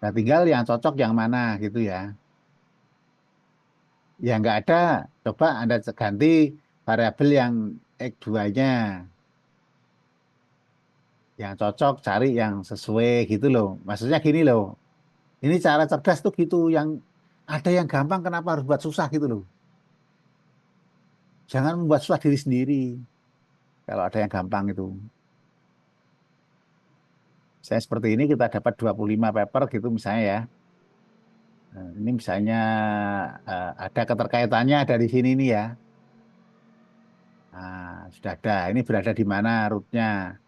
Nah, tinggal yang cocok yang mana gitu ya. Yang nggak ada, coba Anda ganti variabel yang X2-nya. Yang cocok, cari yang sesuai gitu loh. Maksudnya gini loh. Ini cara cerdas tuh gitu. Yang ada yang gampang, kenapa harus buat susah gitu loh. Jangan membuat susah diri sendiri. Kalau ada yang gampang itu. Saya seperti ini kita dapat 25 paper gitu misalnya ya. Nah, ini misalnya ada keterkaitannya dari sini nih ya. Nah, sudah ada. Ini berada di mana rootnya.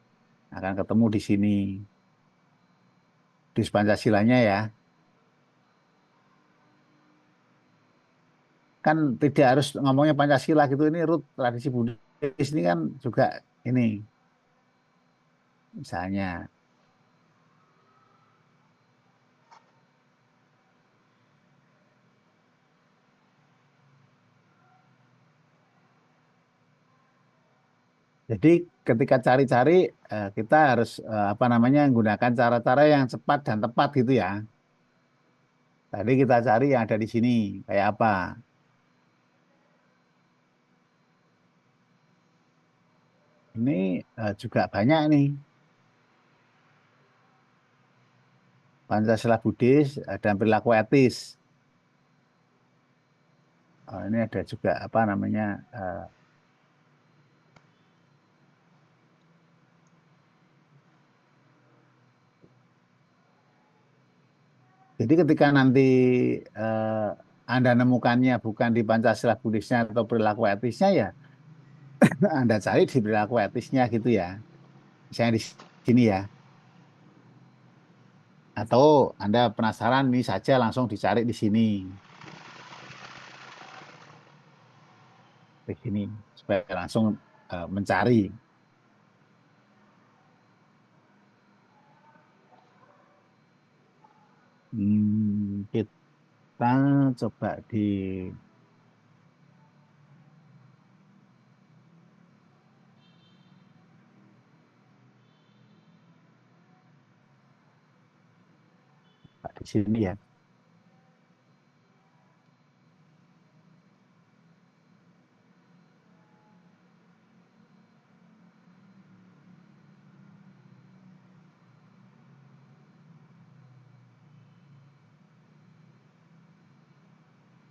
Akan ketemu di sini. Di Pancasilanya ya. Kan tidak harus ngomongnya Pancasila gitu. Ini root tradisi Buddhis ini kan juga ini. Misalnya. Jadi ketika cari-cari kita harus apa namanya menggunakan cara-cara yang cepat dan tepat gitu ya. Tadi kita cari yang ada di sini kayak apa. Ini juga banyak nih. Pancasila Buddhis dan perilaku etis. Ini ada juga apa namanya jadi ketika nanti Anda nemukannya bukan di Pancasila Buddhisnya atau perilaku etisnya ya Anda cari di perilaku etisnya gitu ya. Misalnya di sini ya. Atau Anda penasaran ini saja langsung dicari di sini. Di sini supaya langsung mencari. Kita coba di sini ya.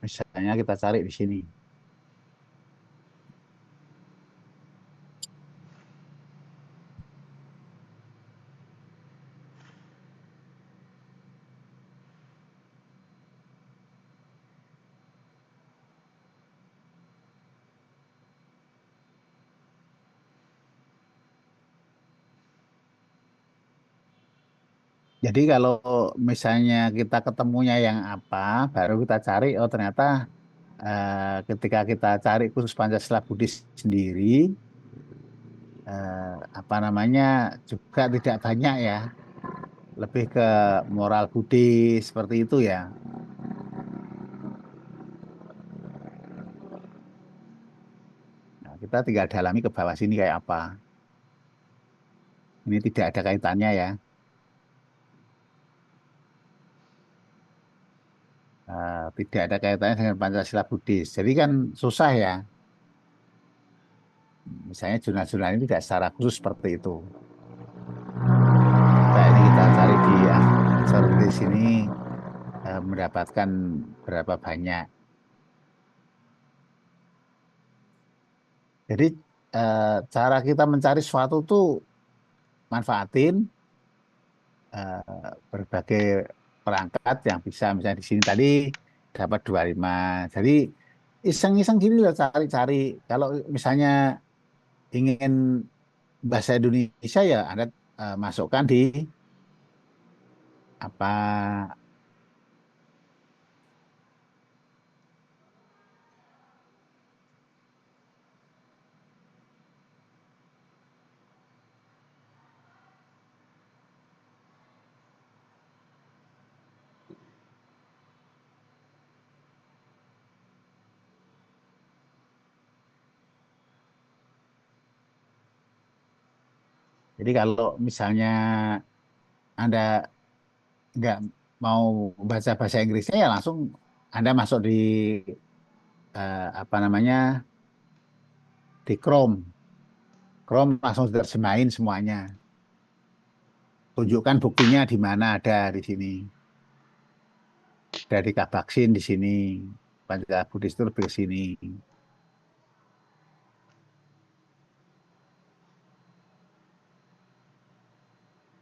Misalnya kita cari di sini. Jadi kalau misalnya kita ketemunya yang apa, baru kita cari, oh ternyata ketika kita cari khusus Pancasila Buddhis sendiri, apa namanya juga tidak banyak ya, lebih ke moral Buddhis seperti itu ya. Nah, kita tinggal dalami ke bawah sini kayak apa. Ini tidak ada kaitannya ya. Tidak ada kaitannya dengan Pancasila Buddhis. Jadi kan susah ya. Misalnya jurnal-jurnal ini tidak secara khusus seperti itu. Nah, ini kita cari di seperti sini mendapatkan berapa banyak. Jadi cara kita mencari sesuatu tuh manfaatin berbagai perangkat yang bisa. Misalnya di sini tadi dapat 25. Jadi iseng-iseng gini loh cari-cari. Kalau misalnya ingin bahasa Indonesia ya Anda masukkan di apa Jadi kalau misalnya Anda nggak mau baca bahasa Inggrisnya ya langsung Anda masuk di apa namanya di Chrome. Chrome langsung terjemahin semuanya. Tunjukkan buktinya di mana ada di sini. Dari Kabaksin di sini. Pancasila Buddhis itu lebih ke sini.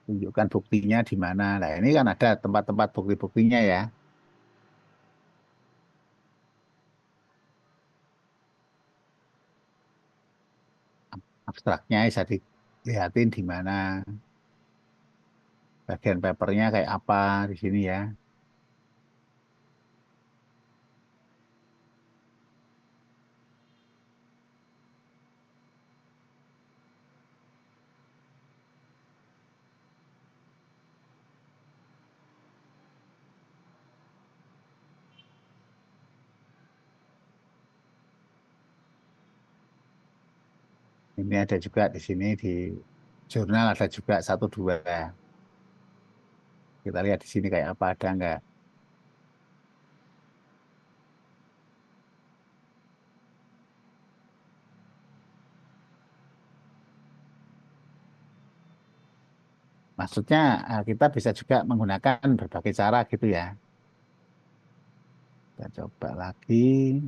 Tunjukkan buktinya di mana. Nah, ini kan ada tempat-tempat bukti-buktinya ya. Abstraknya bisa dilihatin di mana. Bagian papernya kayak apa di sini ya. Ini ada juga di sini di jurnal ada juga 1-2. Kita lihat di sini kayak apa, ada enggak. Maksudnya kita bisa juga menggunakan berbagai cara gitu ya. Kita coba lagi.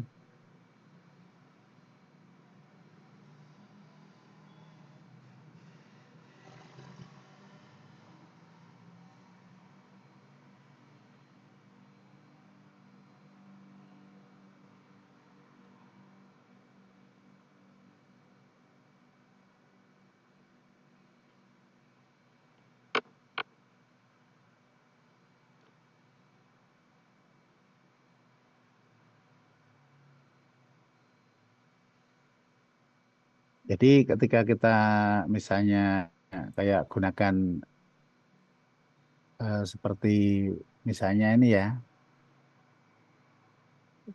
Jadi ketika kita misalnya kayak gunakan seperti misalnya ini ya,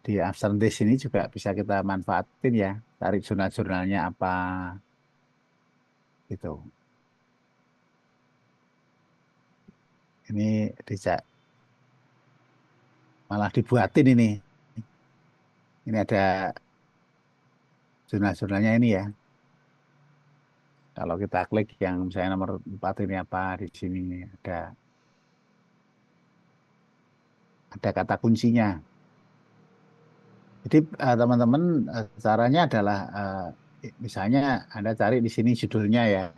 di Abstrantis ini juga bisa kita manfaatin ya, cari jurnal-jurnalnya apa gitu. Ini bisa malah dibuatin ini. Ini ada jurnal-jurnalnya ini ya. Kalau kita klik yang misalnya nomor 4 ini apa, di sini ada kata kuncinya. Jadi teman-teman caranya adalah misalnya Anda cari di sini judulnya ya.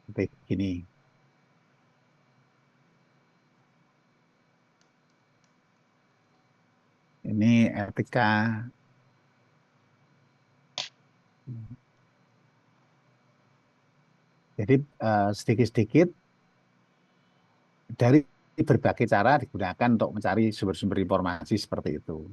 Seperti gini. Ini etika. Jadi sedikit-sedikit dari berbagai cara digunakan untuk mencari sumber-sumber informasi seperti itu.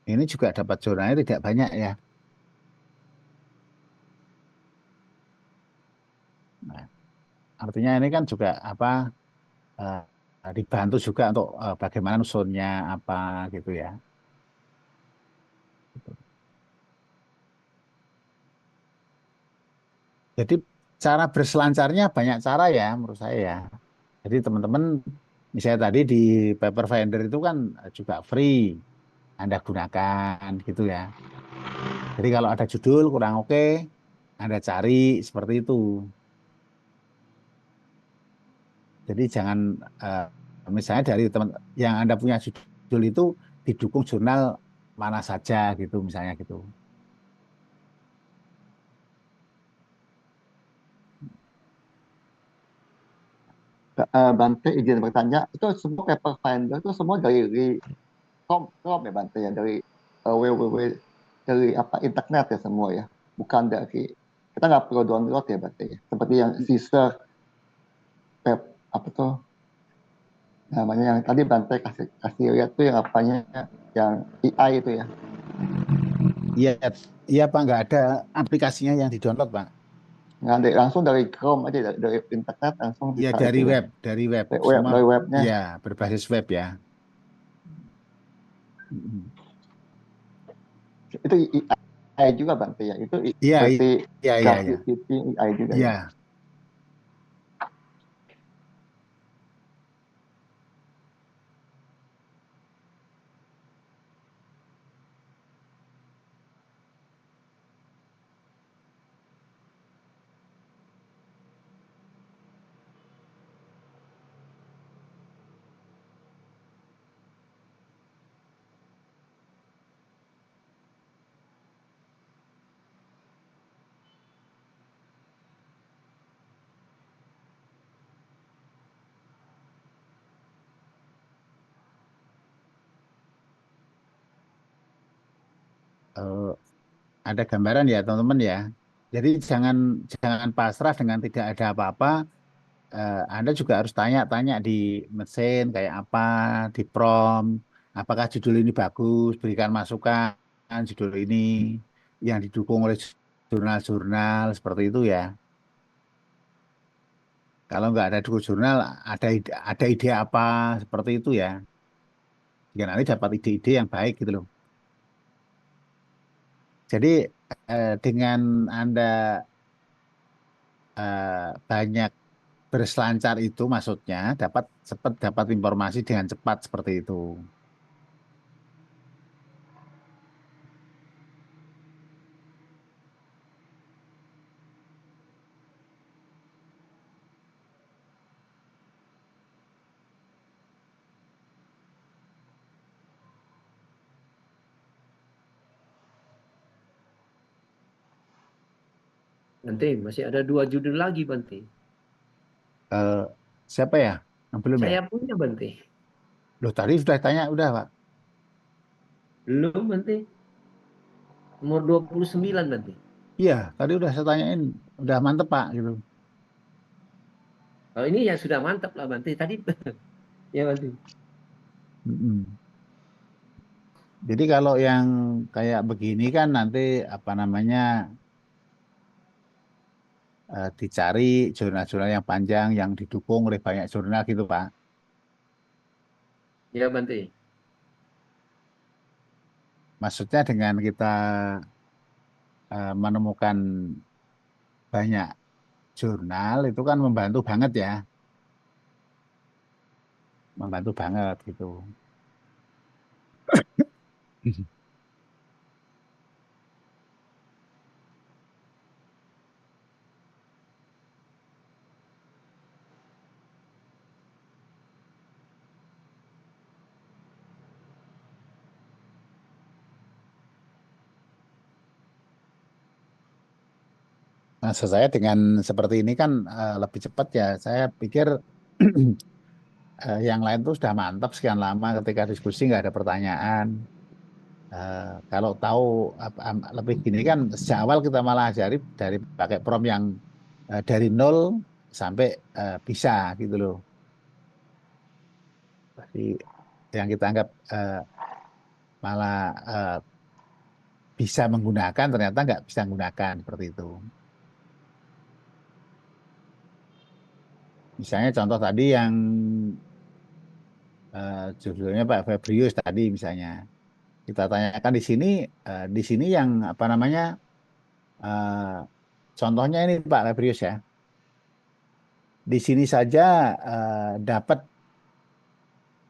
Ini juga dapat jurnalnya tidak banyak ya. Nah, artinya ini kan juga apa dibantu juga untuk bagaimana nusunnya apa gitu ya. Jadi cara berselancarnya banyak cara ya menurut saya ya. Jadi teman-teman misalnya tadi di Paper Finder itu kan juga free. Anda gunakan gitu ya. Jadi kalau ada judul kurang oke, Anda cari seperti itu. Jadi jangan misalnya dari teman yang Anda punya judul itu didukung jurnal mana saja gitu misalnya gitu. Bante izin bertanya, itu semua paper finder itu semua dari Chrome ya Bante ya, dari www dari apa internet ya semua ya, bukan dari kita nggak perlu download ya Bante ya, seperti yang Caesar apa tuh namanya yang tadi Bante kasih lihat tuh yang apanya yang AI itu ya. Iya, iya Pak, nggak ada aplikasinya yang di-download Pak. Nggak, langsung dari Chrome aja, dari internet langsung Iya bisa dari itu ya. web, dari web. Dari web, Semua dari webnya. ya berbasis web ya. Itu AI juga Bante ya. Itu Iya, seperti iya, iya, iya. ChatGPT AI juga Iya. ya. Eh, ada gambaran ya teman-teman ya. Jadi jangan jangan pasrah dengan tidak ada apa-apa. Anda juga harus tanya-tanya di mesin kayak apa, di prompt, apakah judul ini bagus, berikan masukan judul ini yang didukung oleh jurnal-jurnal seperti itu ya. Kalau nggak ada dukung jurnal, ada ide apa seperti itu ya. Jika nanti dapat ide-ide yang baik gitu loh. Jadi dengan Anda banyak berselancar itu maksudnya dapat cepat dapat informasi dengan cepat seperti itu. Bante, masih ada 2 judul lagi, Bante. Siapa ya? Yang belum ya? Saya punya, Bante. Loh tadi sudah tanya, udah Pak. Belum, Bante. Nomor 29, Bante. Iya, tadi udah saya tanyain, udah mantep Pak gitu. Oh, ini ya sudah mantap lah, Bante. Tadi ya, Bante. Jadi kalau yang kayak begini kan nanti apa namanya dicari jurnal-jurnal yang panjang yang didukung oleh banyak jurnal gitu Pak. Ya, Bante. Maksudnya dengan kita menemukan banyak jurnal itu kan membantu banget ya. Membantu banget gitu. Maksud saya dengan seperti ini kan lebih cepat ya. Saya pikir yang lain tuh sudah mantap sekian lama ketika diskusi nggak ada pertanyaan. Kalau tahu lebih gini kan sejak awal kita malah ajari dari pakai prompt yang dari nol sampai bisa gitu loh. Jadi yang kita anggap malah bisa menggunakan ternyata nggak bisa menggunakan seperti itu. Misalnya contoh tadi yang judulnya Pak Febrius tadi misalnya kita tanyakan di sini yang apa namanya contohnya ini Pak Febrius ya. Di sini saja dapat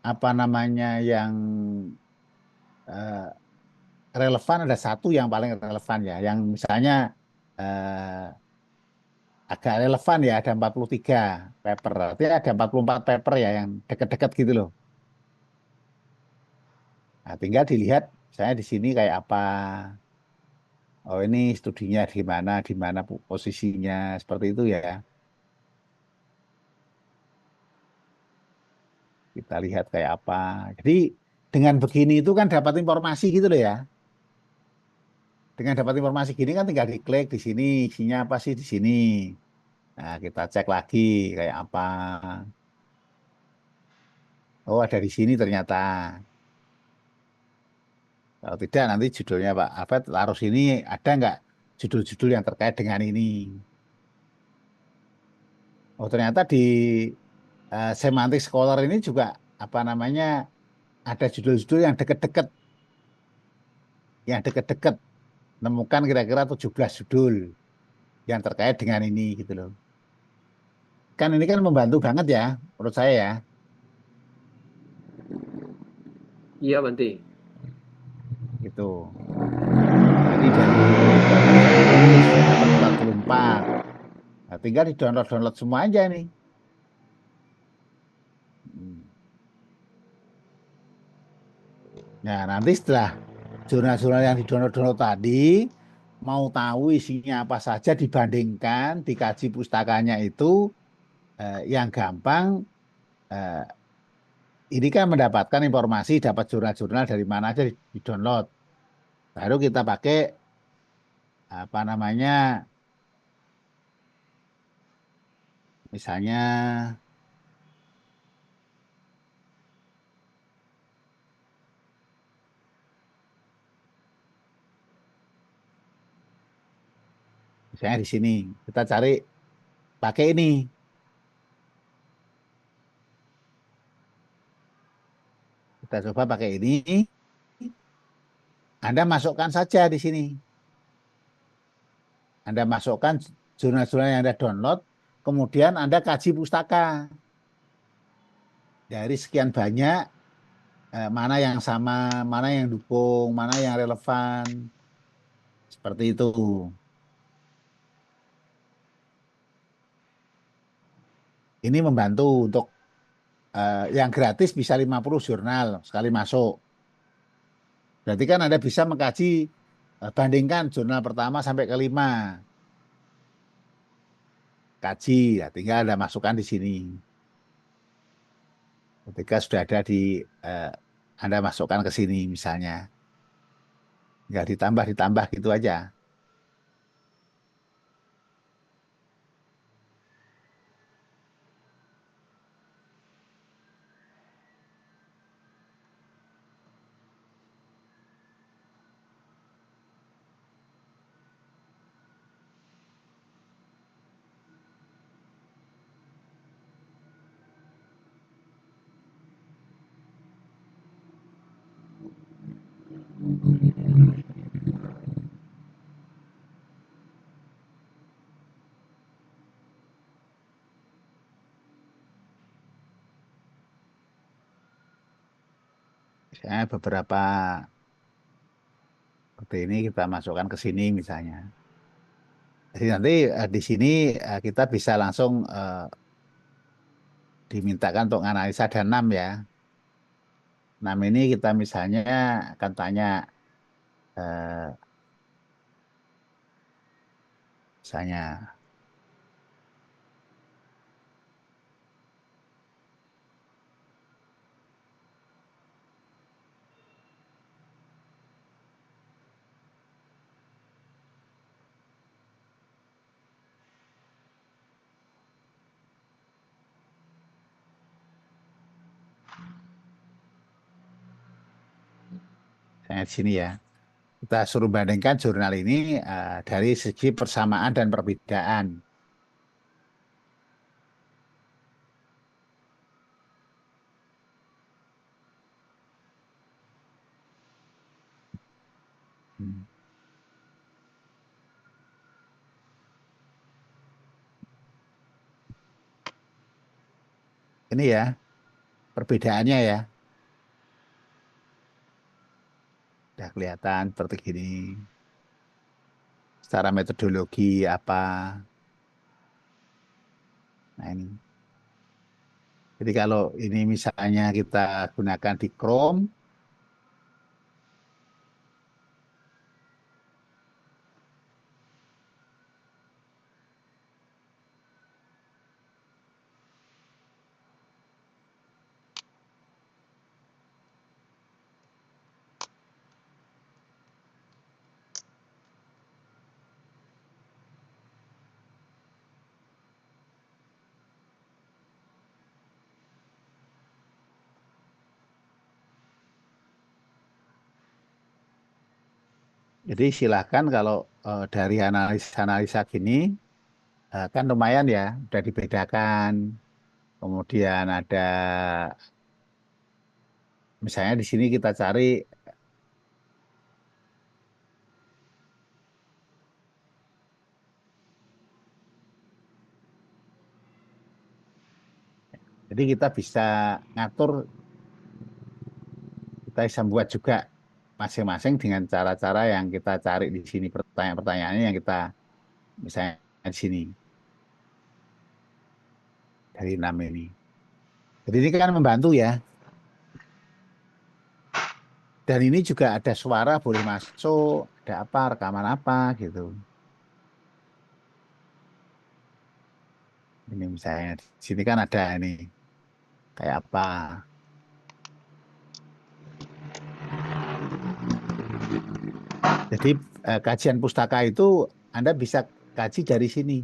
apa namanya yang relevan ada satu yang paling relevan ya, yang misalnya agak relevan ya ada 43 paper, artinya ada 44 paper ya yang dekat-dekat gitu loh. Nah, tinggal dilihat saya di sini kayak apa. Oh ini studinya di mana posisinya seperti itu ya. Kita lihat kayak apa. Jadi dengan begini itu kan dapat informasi gitu loh ya. Dengan dapat informasi gini kan tinggal diklik di sini isinya apa sih di sini. Nah kita cek lagi kayak apa. Oh ada di sini ternyata. Kalau tidak nanti judulnya Pak Alfred taruh sini ada nggak judul-judul yang terkait dengan ini. Oh ternyata di Semantic Scholar ini juga apa namanya ada judul-judul yang deket-deket. Nemukan kira-kira 17 judul yang terkait dengan ini gitu loh. Kan ini kan membantu banget ya menurut saya ya. Iya, Bante. Gitu. Jadi dari berapa judul dapat 44. Nah, tinggal di-download semua aja nih. Nah, nanti setelah jurnal-jurnal yang di-download tadi, mau tahu isinya apa saja dibandingkan, dikaji pustakanya itu yang gampang, eh, ini kan mendapatkan informasi, dapat jurnal-jurnal dari mana aja di-download. Baru kita pakai, apa namanya, misalnya, di sini, kita cari pakai ini. Kita coba pakai ini. Anda masukkan saja di sini. Anda masukkan jurnal-jurnal yang Anda download, kemudian Anda kaji pustaka. Dari sekian banyak, mana yang sama, mana yang dukung, mana yang relevan. Seperti itu. Ini membantu untuk yang gratis bisa 50 jurnal sekali masuk. Berarti kan Anda bisa mengkaji, bandingkan jurnal pertama sampai ke-5. Kaji, ya tinggal Anda masukkan di sini. Ketika sudah ada Anda masukkan ke sini misalnya. Ya ditambah gitu aja. Misalnya beberapa seperti ini kita masukkan ke sini misalnya. Jadi nanti di sini kita bisa langsung dimintakan untuk analisa ada 6 ya. 6 ini kita misalnya akan tanya misalnya di sini ya. Kita suruh bandingkan jurnal ini dari segi persamaan dan perbedaan. Ini ya, perbedaannya ya. Sudah kelihatan seperti gini. Secara metodologi apa. Nah ini. Jadi kalau ini misalnya kita gunakan di Chrome, Jadi silahkan kalau dari analisa-analisa gini kan lumayan ya, udah dibedakan. Kemudian ada misalnya di sini kita cari, jadi kita bisa ngatur, kita bisa buat juga masing-masing dengan cara-cara yang kita cari di sini, pertanyaan-pertanyaannya yang kita misalnya di sini dari 6 ini. Jadi ini kan membantu ya. Dan ini juga ada suara boleh masuk, ada apa, rekaman apa gitu. Ini misalnya di sini kan ada ini kayak apa. Jadi kajian pustaka itu Anda bisa kaji dari sini.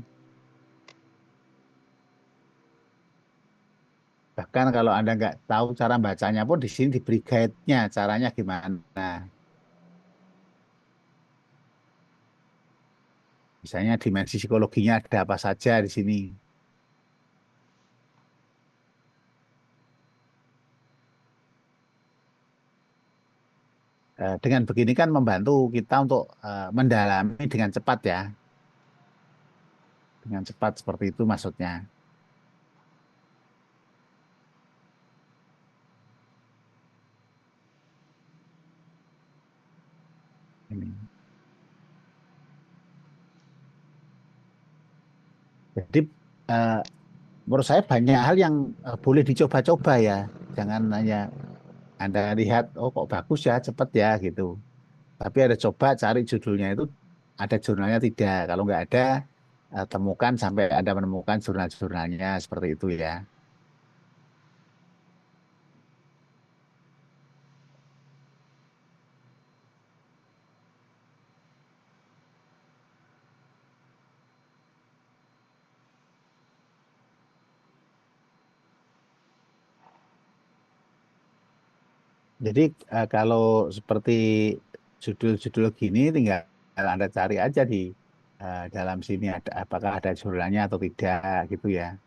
Bahkan kalau Anda nggak tahu cara bacanya pun di sini diberi guide-nya caranya gimana. Misalnya dimensi psikologinya ada apa saja di sini. Dengan begini kan membantu kita untuk mendalami dengan cepat ya. Dengan cepat seperti itu maksudnya. Ini. Jadi menurut saya banyak hal yang boleh dicoba-coba ya. Jangan hanya Anda lihat, oh kok bagus ya, cepat ya gitu. Tapi ada coba cari judulnya itu, ada jurnalnya tidak. Kalau nggak ada, temukan sampai Anda menemukan jurnal-jurnalnya seperti itu ya. Jadi kalau seperti judul-judul gini tinggal Anda cari aja di dalam sini ada apakah ada jurnalnya atau tidak gitu ya.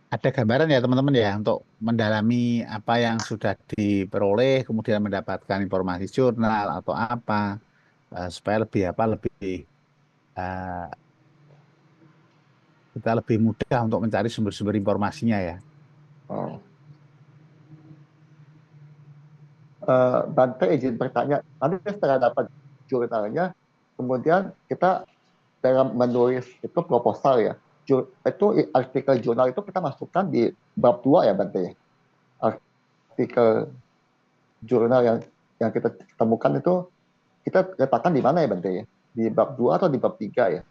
Ada gambaran ya teman-teman ya untuk mendalami apa yang sudah diperoleh, kemudian mendapatkan informasi jurnal atau apa supaya lebih uh, kita lebih mudah untuk mencari sumber-sumber informasinya ya. Oh. Bante izin bertanya, nanti setelah dapat jurnalnya, kemudian kita dalam menulis itu proposal ya, itu artikel jurnal itu kita masukkan di bab 2 ya Bante ya? Artikel jurnal yang kita temukan itu kita letakkan di mana ya Bante ya? Di bab 2 atau di bab 3 ya?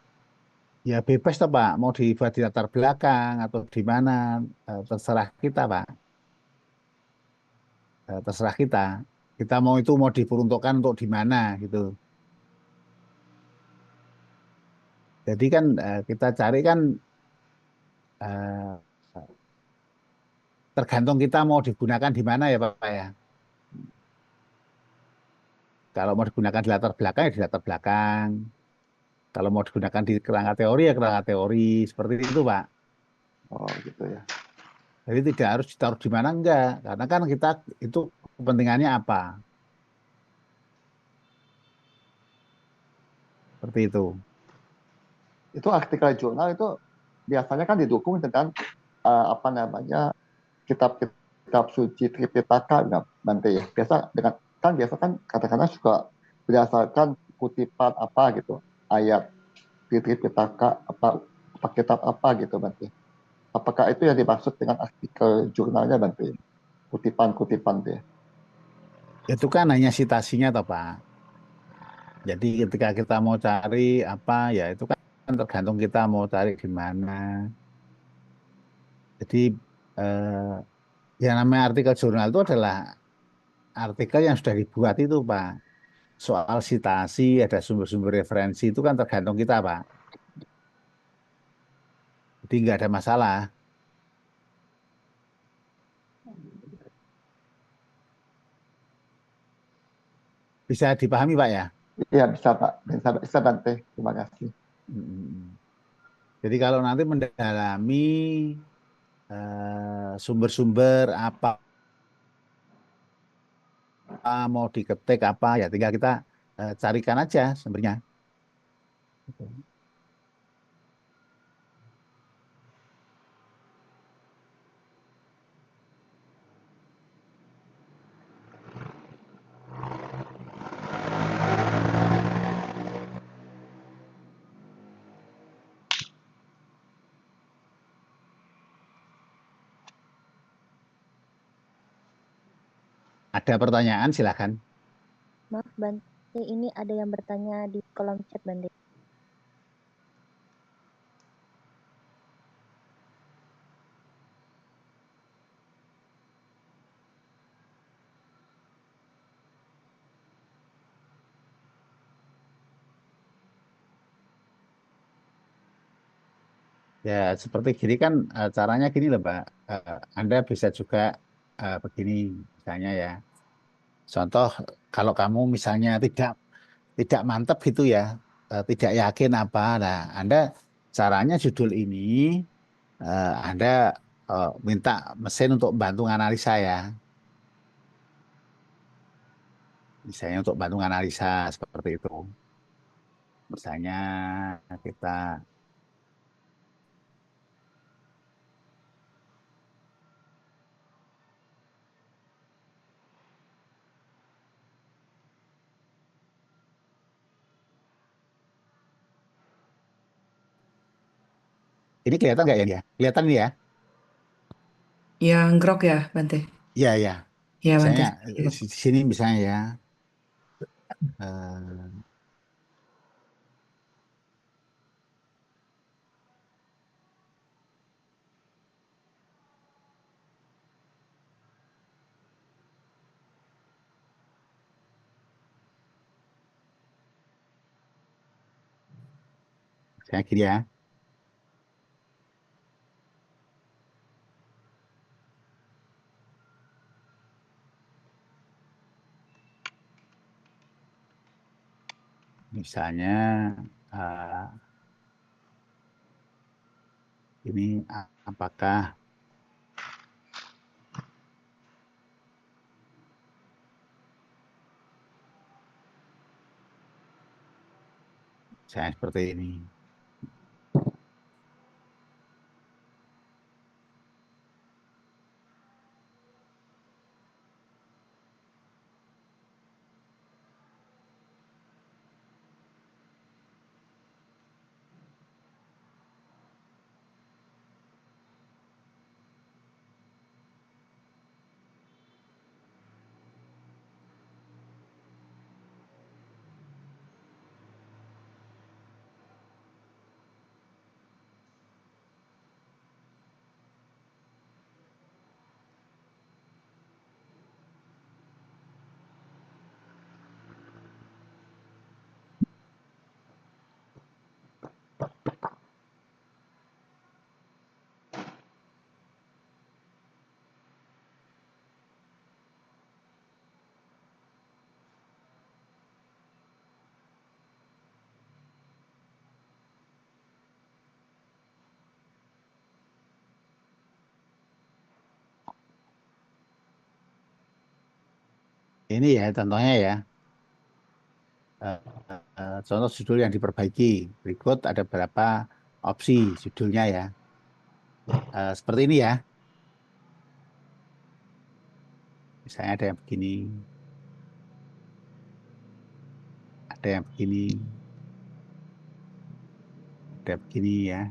Ya bebas toh Pak, mau dibuat di latar belakang atau di mana, terserah kita Pak. Terserah kita. Kita mau itu mau diperuntukkan untuk di mana gitu. Jadi kan kita cari kan tergantung kita mau digunakan di mana ya Pak ya. Kalau mau digunakan di latar belakang ya di latar belakang. Kalau mau digunakan di kerangka teori ya kerangka teori seperti itu Pak. Oh gitu ya. Jadi tidak harus ditaruh di mana enggak, karena kan kita itu kepentingannya apa. Seperti itu. Itu artikel jurnal itu biasanya kan didukung dengan apa namanya kitab suci Tripitaka nggak Bante ya. Biasa kan katakanlah juga berdasarkan kutipan apa gitu, ayat di Tripitaka apa kitab apa gitu Bante. Apakah itu yang dimaksud dengan artikel jurnalnya Bante? Kutipan-kutipan dia. Itu kan hanya citasinya toh Pak. Jadi ketika kita mau cari apa ya itu kan tergantung kita mau cari di mana. Jadi yang namanya artikel jurnal itu adalah artikel yang sudah dibuat itu Pak. soal citasi, ada sumber-sumber referensi itu kan tergantung kita, Pak. Jadi nggak ada masalah. Bisa dipahami, Pak ya? Iya bisa Pak, bisa Bante. Terima kasih. Jadi kalau nanti mendalami sumber-sumber apa mau diketik apa ya tinggal kita carikan aja sumbernya. Ada pertanyaan silakan. Maaf Bante, ini ada yang bertanya di kolom chat Bante. Ya seperti gini kan caranya gini loh Pak. Anda bisa juga begini misalnya ya. Contoh kalau kamu misalnya tidak mantap gitu ya, tidak yakin apa, nah Anda caranya judul ini Anda minta mesin untuk bantu analisa ya. Misalnya untuk bantu analisa seperti itu. Misalnya kita ini kelihatan nggak ya dia? Kelihatan ini ya? Yang grok ya, Bante? Iya, ya. Ya, Bante. Misalnya di sini misalnya ya. eh, Misalnya gini ya. Misalnya ini apakah saya seperti ini. Ini ya contohnya ya. Contoh judul yang diperbaiki. Berikut ada beberapa opsi judulnya ya. Seperti ini ya. Misalnya ada yang begini. Ada yang begini. Ada begini ya.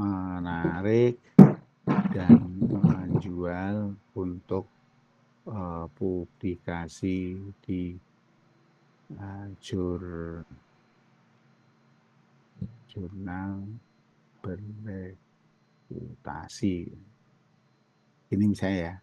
menarik dan menjual untuk publikasi di jurnal berreputasi. Ini misalnya ya.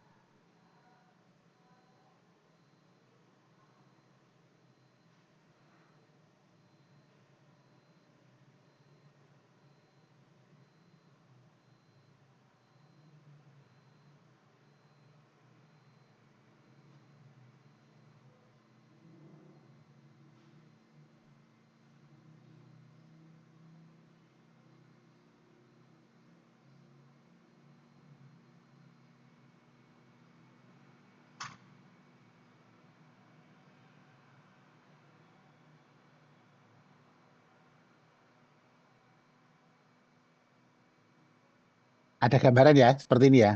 Ada gambaran ya, seperti ini ya.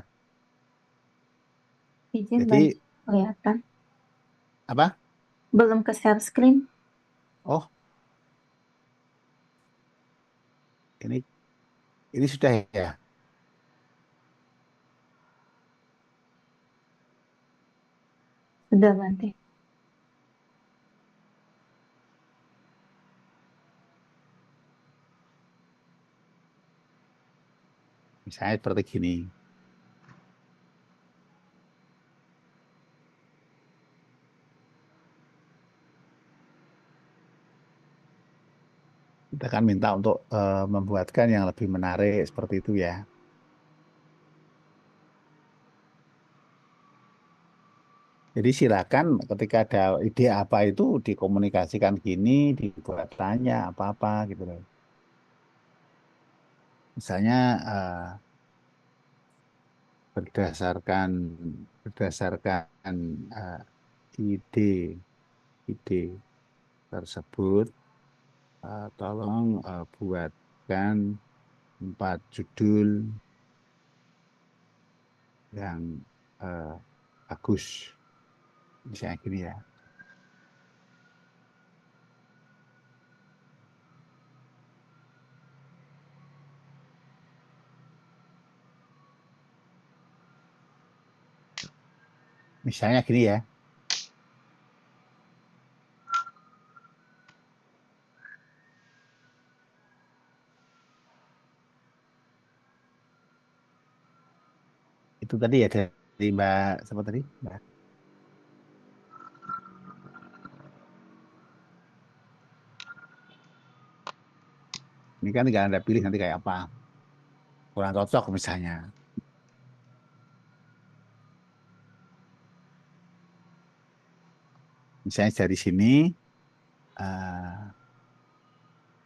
Izin Jadi Bante, kelihatan. apa? Belum ke share screen. Oh, ini sudah ya. Sudah Bante. Misalnya seperti gini. Kita akan minta untuk membuatkan yang lebih menarik seperti itu ya. Jadi silakan ketika ada ide apa itu dikomunikasikan gini, dibuat tanya apa-apa gitu loh. Misalnya berdasarkan ide ide tersebut, tolong buatkan 4 judul yang bagus, misalnya gini ya. Misalnya gini ya. Itu tadi ya dari Mbak siapa tadi? Mbak. Ini kan tinggal Anda pilih nanti kayak apa. Kurang cocok misalnya. Misalnya dari sini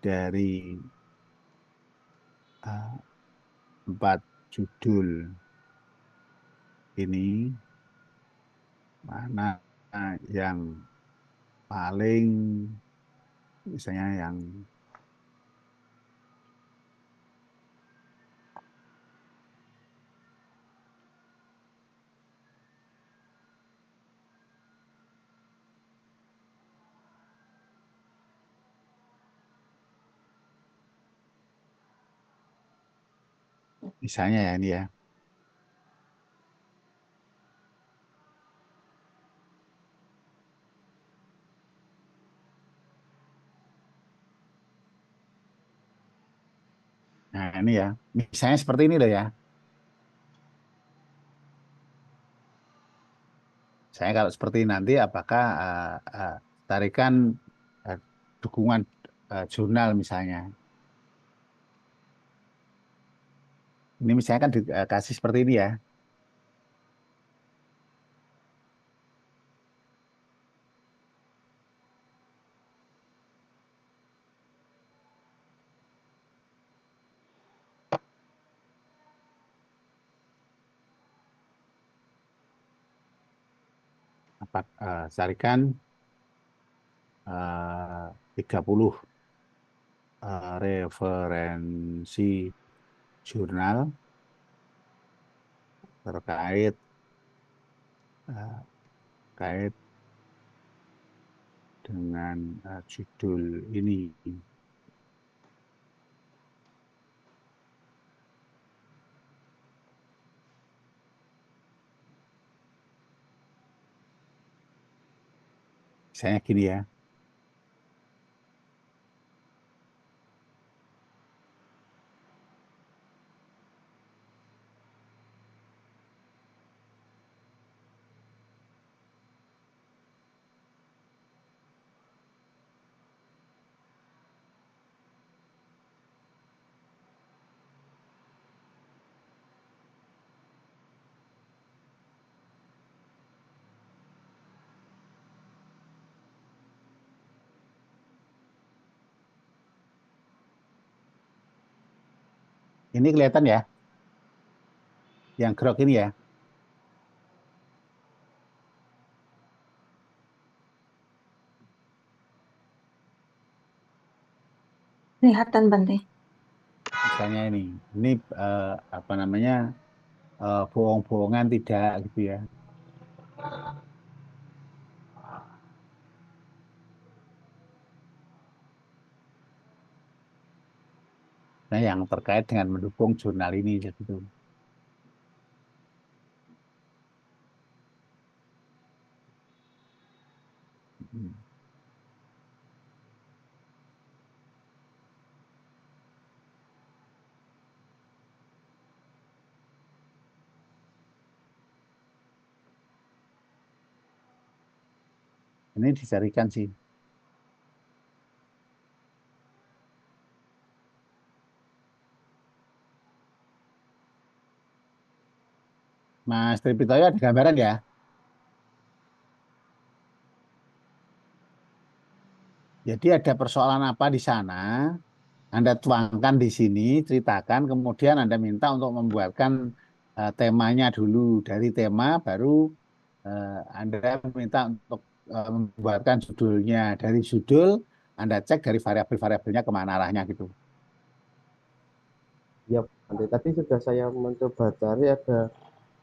dari 4 judul ini mana yang paling misalnya yang misalnya ya ini ya. Nah ini ya, misalnya seperti ini loh ya. Saya kalau seperti nanti apakah tarikan dukungan jurnal misalnya. Ini misalnya kan dikasih seperti ini ya. Carikan 30 referensi jurnal terkait terkait dengan judul ini. Misalnya gini ya. Ini kelihatan ya, yang grok ini ya. Kelihatan Bante. Misalnya ini apa namanya, bohong-bohongan tidak gitu ya. Nah, yang terkait dengan mendukung jurnal ini gitu. Ini dicarikan sih. Mas Tripitoyo ada gambaran ya? Jadi ada persoalan apa di sana, Anda tuangkan di sini, ceritakan, kemudian Anda minta untuk membuatkan temanya dulu. Dari tema baru Anda minta untuk membuatkan judulnya. Dari judul Anda cek dari variabel-variabelnya kemana arahnya gitu. Ya, Bante. Tadi sudah saya mencoba cari ada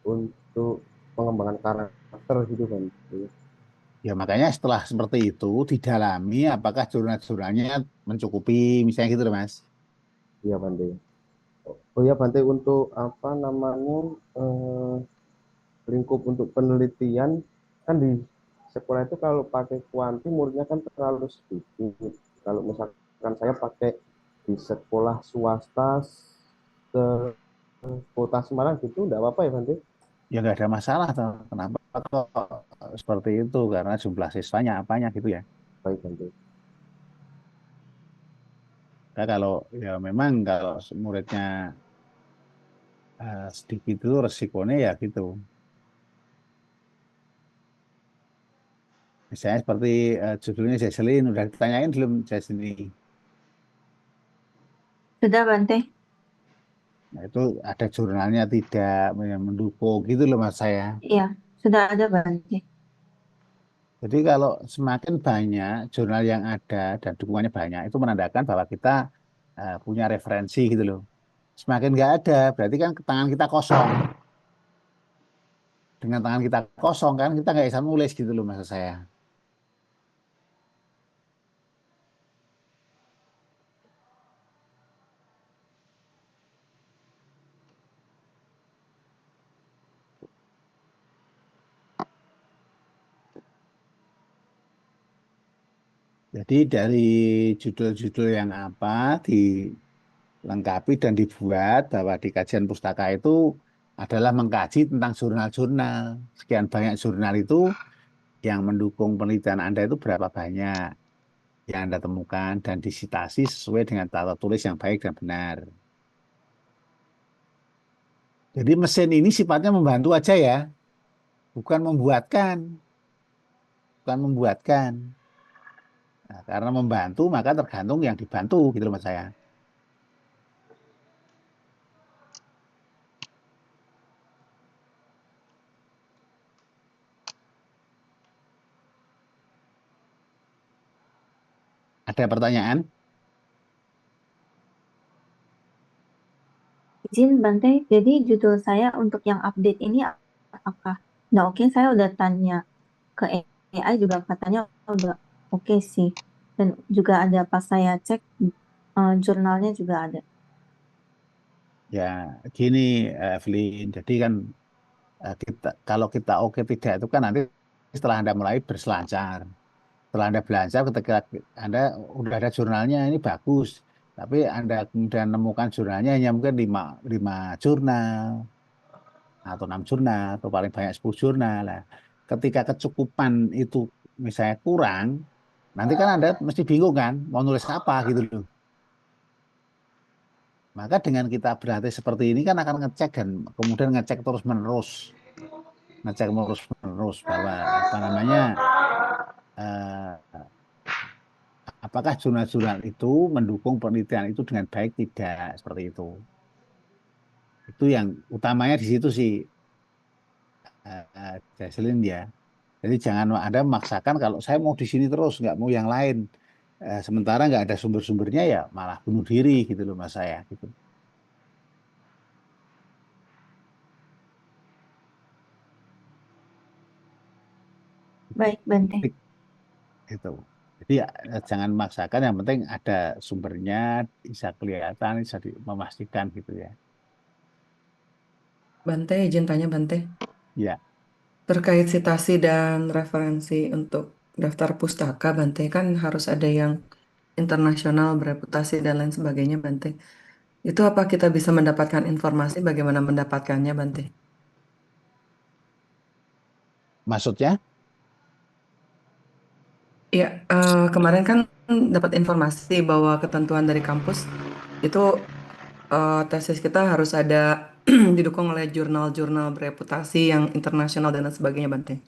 untuk pengembangan karakter gitu Bante. Ya makanya setelah seperti itu didalami apakah jurnal-jurnalnya mencukupi, misalnya gitu loh Mas. Iya Bante. Oh ya Bante, untuk apa namanya lingkup untuk penelitian kan di sekolah itu kalau pakai kuanti muridnya kan terlalu sedikit. Kalau misalkan saya pakai di sekolah swasta ke kota Semarang gitu enggak apa-apa ya Bante? Ya nggak ada masalah toh. Kenapa kok seperti itu? Karena jumlah siswanya apanya gitu ya. Baik Bante. Nah, kalau ya memang kalau muridnya sedikit itu resikonya ya gitu. Misalnya seperti judulnya Jesselyn, udah ditanyain belum Jesselyn? Sudah Bante. Nah, itu ada jurnalnya tidak yang mendukung gitu loh Mas saya. Iya, sudah ada Bante. Jadi kalau semakin banyak jurnal yang ada dan dukungannya banyak, itu menandakan bahwa kita punya referensi gitu loh. Semakin nggak ada, berarti kan tangan kita kosong. Dengan tangan kita kosong kan, kita nggak bisa nulis gitu loh maksud saya. Jadi dari judul-judul yang apa dilengkapi dan dibuat bahwa di kajian pustaka itu adalah mengkaji tentang jurnal-jurnal. Sekian banyak jurnal itu yang mendukung penelitian Anda itu berapa banyak yang Anda temukan dan disitasi sesuai dengan tata tulis yang baik dan benar. Jadi mesin ini sifatnya membantu aja ya, bukan membuatkan. Bukan membuatkan. Nah, karena membantu maka tergantung yang dibantu gitu loh mas saya. Ada pertanyaan? Izin Bante, jadi judul saya untuk yang update ini apakah? Nah oke, saya udah tanya ke AI juga katanya udah oke sih. Dan juga ada pas saya cek jurnalnya juga ada. Ya gini Evelyn, jadi kan kalau kita oke tidak itu kan nanti setelah Anda mulai berselancar. Setelah Anda belanja, ketika Anda udah ada jurnalnya, ini bagus. Tapi Anda kemudian menemukan jurnalnya hanya mungkin 5 jurnal atau 6 jurnal atau paling banyak 10 jurnal. Nah, ketika kecukupan itu misalnya kurang, nanti kan Anda mesti bingung kan mau nulis apa gitu loh. Maka dengan kita berhati seperti ini kan akan ngecek dan kemudian ngecek terus menerus, bahwa apa namanya eh, apakah jurnal-jurnal itu mendukung penelitian itu dengan baik tidak seperti itu. Itu yang utamanya di situ sih, Jaselin ya. Jadi jangan Anda memaksakan kalau saya mau di sini terus, nggak mau yang lain. Sementara nggak ada sumber-sumbernya ya malah bunuh diri gitu loh mas saya gitu. Baik, Bante. Itu. Jadi ya, jangan memaksakan, yang penting ada sumbernya, bisa kelihatan, bisa memastikan gitu ya. Bante, izin tanya Bante. Ya. Terkait citasi dan referensi untuk daftar pustaka, Bante, kan harus ada yang internasional, bereputasi, dan lain sebagainya, Bante. Itu apa kita bisa mendapatkan informasi bagaimana mendapatkannya, Bante? Maksudnya? Iya, kemarin kan dapat informasi bahwa ketentuan dari kampus itu tesis kita harus ada didukung oleh jurnal-jurnal bereputasi yang internasional dan lain sebagainya, Bante.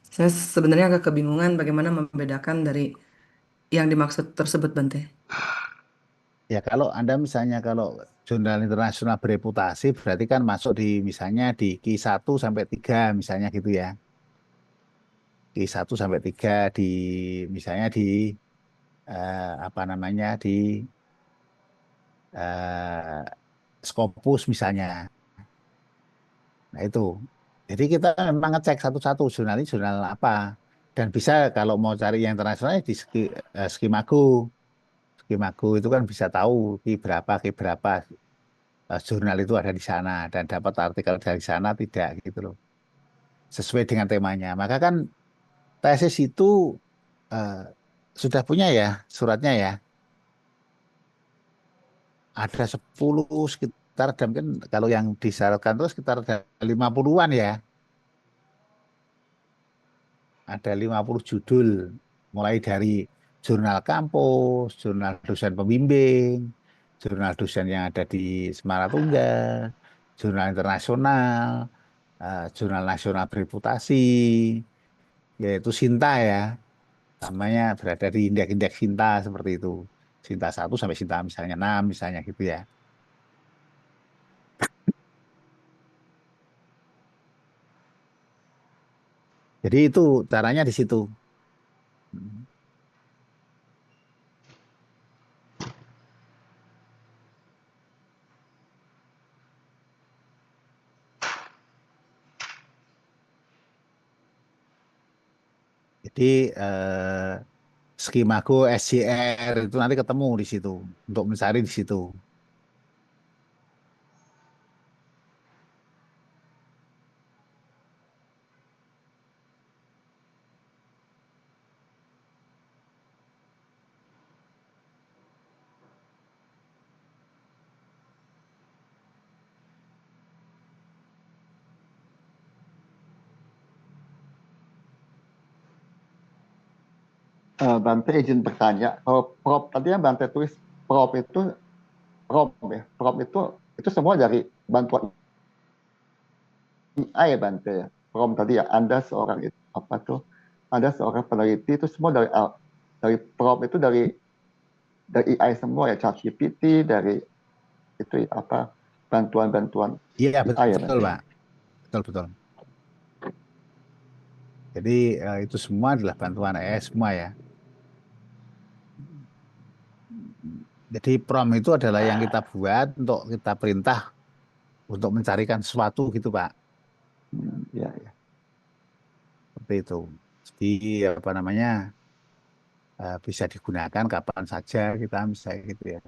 Saya sebenarnya agak kebingungan bagaimana membedakan dari yang dimaksud tersebut, Bante. Ya kalau Anda misalnya kalau jurnal internasional bereputasi berarti kan masuk di misalnya di Q1 sampai 3 misalnya gitu ya. Q1 sampai 3 di misalnya di apa namanya di eh, Scopus misalnya. Nah itu. Jadi kita memang ngecek satu-satu jurnal ini jurnal apa. Dan bisa kalau mau cari yang internasional di Skimago. Skimago itu kan bisa tahu ki berapa jurnal itu ada di sana dan dapat artikel dari sana tidak gitu loh. Sesuai dengan temanya. Maka kan tesis itu eh, sudah punya ya suratnya ya. Ada 10 sekitar dan mungkin kalau yang disyaratkan itu sekitar ada 50-an ya. Ada 50 judul mulai dari jurnal kampus, jurnal dosen pembimbing, jurnal dosen yang ada di Semaratungga, jurnal internasional, jurnal nasional bereputasi, yaitu Sinta ya, namanya berada di indeks-indeks Sinta seperti itu. Sinta 1 sampai Sinta misalnya 6 misalnya gitu ya. Jadi itu caranya di situ. Jadi Skimago, SJR itu nanti ketemu di situ untuk mencari di situ. Bante izin bertanya, kalau prop tadi yang Bante tulis prop itu prop itu semua dari bantuan AI ya Bante ya. Prop tadi ya Anda seorang itu apa tuh? Anda seorang peneliti itu semua dari prop itu dari AI semua ya, ChatGPT dari itu apa bantuan-bantuan Iya AI ya betul Bante. Pak, betul. Jadi itu semua adalah bantuan AI semua ya. Jadi prompt itu adalah yang kita buat untuk kita perintah untuk mencarikan sesuatu gitu Pak. Ya. Seperti itu. Jadi apa namanya bisa digunakan kapan saja kita bisa gitu ya.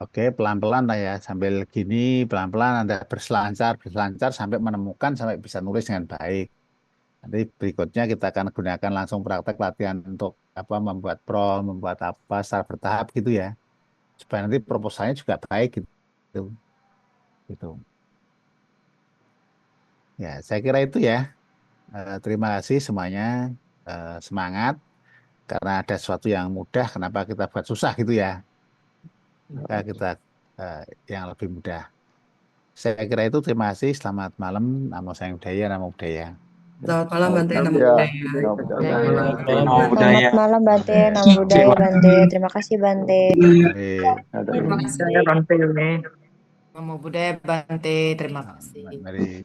Oke, pelan-pelan lah ya, sambil gini pelan-pelan Anda berselancar sampai menemukan sampai bisa nulis dengan baik. Nanti berikutnya kita akan gunakan langsung praktek latihan untuk apa membuat prompt, membuat apa secara bertahap gitu ya. Supaya nanti proposalnya juga baik gitu. Gitu. Ya, saya kira itu ya. Terima kasih semuanya. Semangat karena ada sesuatu yang mudah, kenapa kita buat susah gitu ya. Maka kita yang lebih mudah. Saya kira itu. Terima kasih. Selamat malam. Namo Sang Buddhaya, Namo Buddhaya. Selamat malam Bante, Namo Ya, Buddhaya. Namo Buddhaya. Namo Buddhaya. Selamat malam Bante, Namo Buddhaya Bante. Terima kasih Bante. Mari. Namo Buddhaya Bante. Terima kasih. Mari.